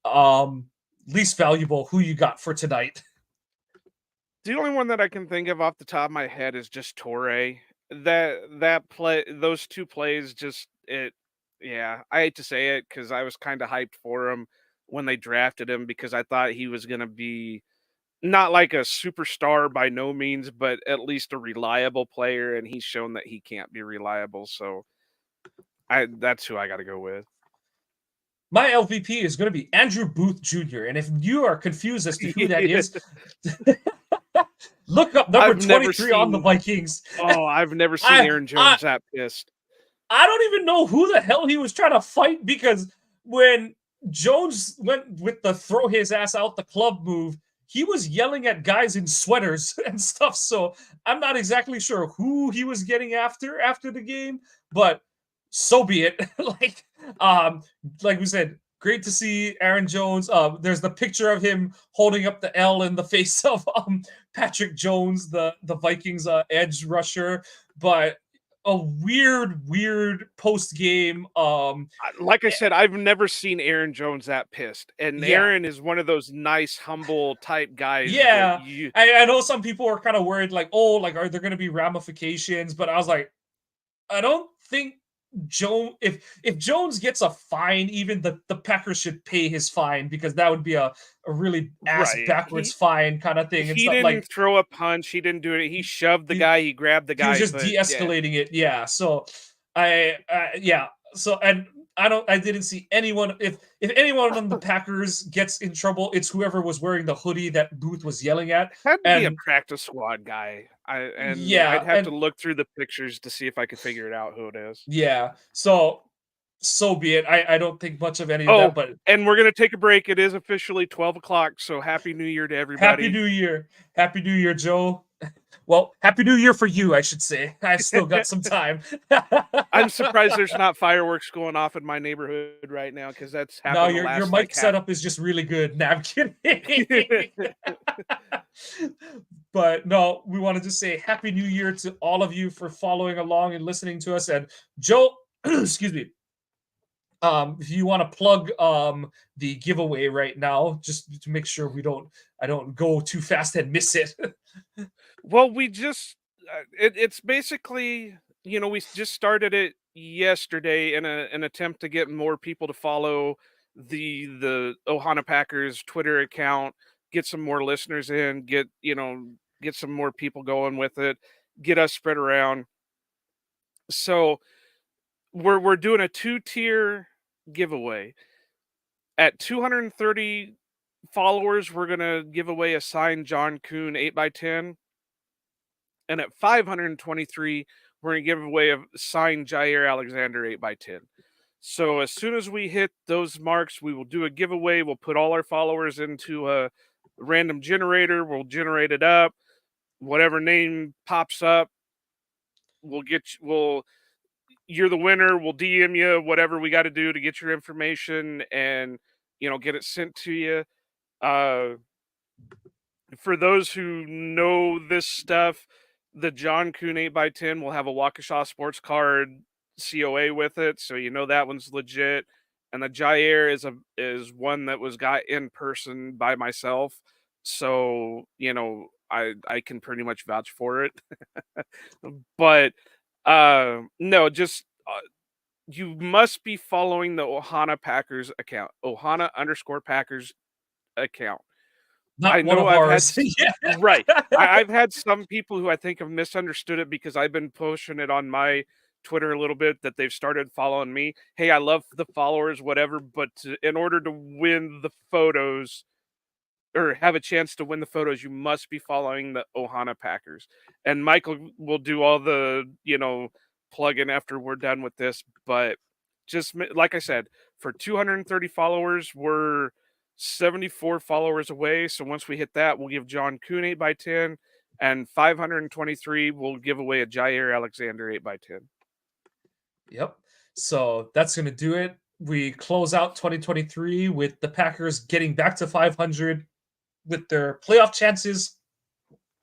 S1: Um, Least valuable, who you got for tonight?
S2: The only one that I can think of off the top of my head is just Torre. That play, those 2 plays, just it. Yeah, I hate to say it because I was kind of hyped for him when they drafted him because I thought he was gonna be not like a superstar by no means, but at least a reliable player, and he's shown that he can't be reliable. So I that's who I got to go with.
S1: My LVP is going to be Andrew Booth Jr. And if you are confused as to who that is, look up number
S2: I've never
S1: 23 on the
S2: seen.
S1: Vikings.
S2: Oh, I've never seen
S1: I
S2: Aaron
S1: I
S2: Jones that pissed.
S1: I don't even know who the hell he was trying to fight, because when Jones went with the throw his ass out the club move, he was yelling at guys in sweaters and stuff. So I'm not exactly sure who he was getting after the game, but so be it. Um, like we said, great to see Aaron Jones. There's the picture of him holding up the L in the face of Patrick Jones, the Vikings edge rusher. But a weird post game.
S2: Like I said, I've never seen Aaron Jones that pissed, and
S1: Yeah,
S2: Aaron is one of those nice, humble type guys that
S1: yeah.
S2: you.
S1: I know some people were kind of worried, like, oh, like, are there going to be ramifications? But I was like, I don't think Jones. If Jones gets a fine, even the Packers should pay his fine, because that would be a really ass
S2: Right.
S1: backwards fine kind of thing and
S2: He
S1: stuff.
S2: didn't
S1: Like
S2: throw a punch, he didn't do it, he shoved the
S1: he
S2: guy, he grabbed the
S1: he was
S2: guy,
S1: just
S2: but yeah.
S1: de-escalating it. Yeah. So yeah. So, and I didn't see anyone. If anyone on the Packers gets in trouble, it's whoever was wearing the hoodie that Booth was yelling at.
S2: Had to be a
S1: And
S2: practice squad guy, and I'd
S1: yeah,
S2: have to
S1: and
S2: look through the pictures to see if I could figure it out who it is.
S1: yeah. So So be it. I don't think much of any of
S2: Oh,
S1: that, but
S2: and we're gonna take a break. It is officially 12 o'clock, so happy New Year to
S1: Happy
S2: everybody.
S1: New Year. Happy New Year, Joe. Well, Happy New Year for you, I should say. I've still got some time.
S2: I'm surprised there's not fireworks going off in my neighborhood right now because that's
S1: No,
S2: happened the
S1: your
S2: last like
S1: mic
S2: half.
S1: setup is just really good. Nah, I'm kidding. But no, we wanted to say Happy New Year to all of you for following along and listening to us. And Joe, excuse me, if you want to plug the giveaway right now, just to make sure I don't go too fast and miss it.
S2: Well, we just it's basically, we just started it yesterday in an attempt to get more people to follow the Ohana Packers Twitter account, get some more listeners in, get some more people going with it, get us spread around. So we're doing a two-tier giveaway. At 230 followers, we're gonna give away a signed John Kuhn 8x10. And at 523, we're going to give away a signed Jair Alexander 8x10. So as soon as we hit those marks, we will do a giveaway. We'll put all our followers into a random generator. We'll generate it up. Whatever name pops up, you're the winner. We'll DM you, whatever we got to do to get your information and, get it sent to you. Uh, for those who know this stuff, the John Kuhn 8x10 will have a Waukesha sports card COA with it, so you know that one's legit. And the Jair is one that was got in person by myself, so I can pretty much vouch for it. But no, just you must be following the Ohana Packers account, Ohana_Packers account. I
S1: Not one
S2: know
S1: of
S2: I've had
S1: ours.
S2: s
S1: Yeah.
S2: right. I've had some people who I think have misunderstood it because I've been pushing it on my Twitter a little bit that they've started following me. Hey, I love the followers, whatever, but in order to win the photos or have a chance to win the photos, you must be following the Ohana Packers. And Michael will do all the, plug-in after we're done with this, but like I said, for 230 followers, we're 74 followers away. So once we hit that, we'll give John Kuhn 8x10, and 523 we'll give away a Jair Alexander 8x10.
S1: Yep. So that's going to do it. We close out 2023 with the Packers getting back to 500 with their playoff chances,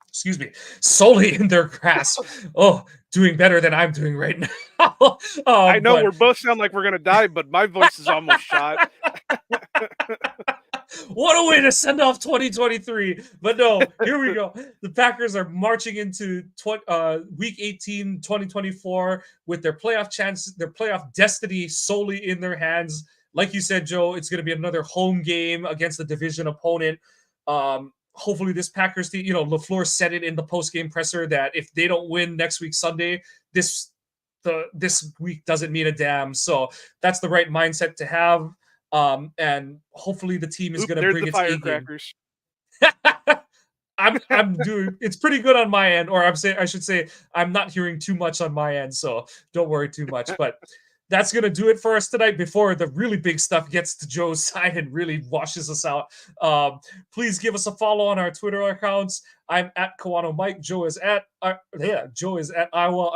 S1: excuse me, solely in their grasp. Oh, doing better than I'm doing right now.
S2: I know
S1: But
S2: we're both sound like we're gonna die, but my voice is almost shot.
S1: what a way to send off 2023. But no, here we go. The Packers are marching into week 18, 2024 with their playoff chances, their playoff destiny solely in their hands. Like you said, Joe, it's going to be another home game against a division opponent. Hopefully, this Packers team, LaFleur said it in the post-game presser that if they don't win next week Sunday, this week doesn't mean a damn. So that's the right mindset to have. And hopefully the team is
S2: Oop,
S1: going to
S2: there's
S1: bring
S2: the
S1: its A game.
S2: firecrackers.
S1: I'm doing it's pretty good on my end, or I should say I'm not hearing too much on my end, so don't worry too much. But that's gonna do it for us tonight before the really big stuff gets to Joe's side and really washes us out. Please give us a follow on our Twitter accounts. I'm at Kawano Mike. Joe is at Iowa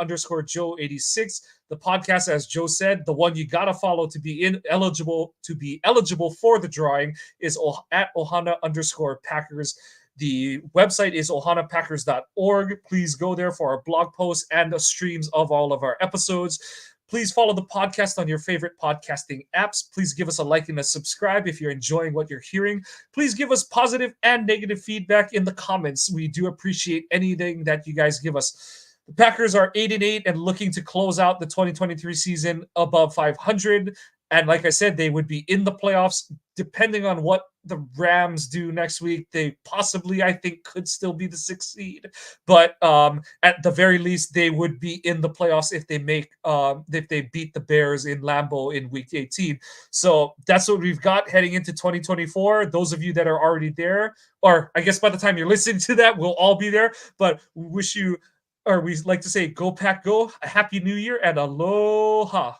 S1: _Joe86. The podcast, as Joe said, the one you gotta follow to be eligible for the drawing is at Ohana_Packers. The website is ohanapackers.org. Please go there for our blog posts and the streams of all of our episodes. Please follow the podcast on your favorite podcasting apps. Please give us a like and a subscribe if you're enjoying what you're hearing. Please give us positive and negative feedback in the comments. We do appreciate anything that you guys give us. The Packers are 8-8 and looking to close out the 2023 season above 500. And like I said, they would be in the playoffs depending on what the Rams do next week. They possibly, I think, could still be the 6th seed, but at the very least, they would be in the playoffs if they beat the Bears in Lambeau in Week 18. So that's what we've got heading into 2024. Those of you that are already there, or I guess by the time you're listening to that, we'll all be there. But we wish you, or we like to say, go Pack, go! A happy New Year and aloha.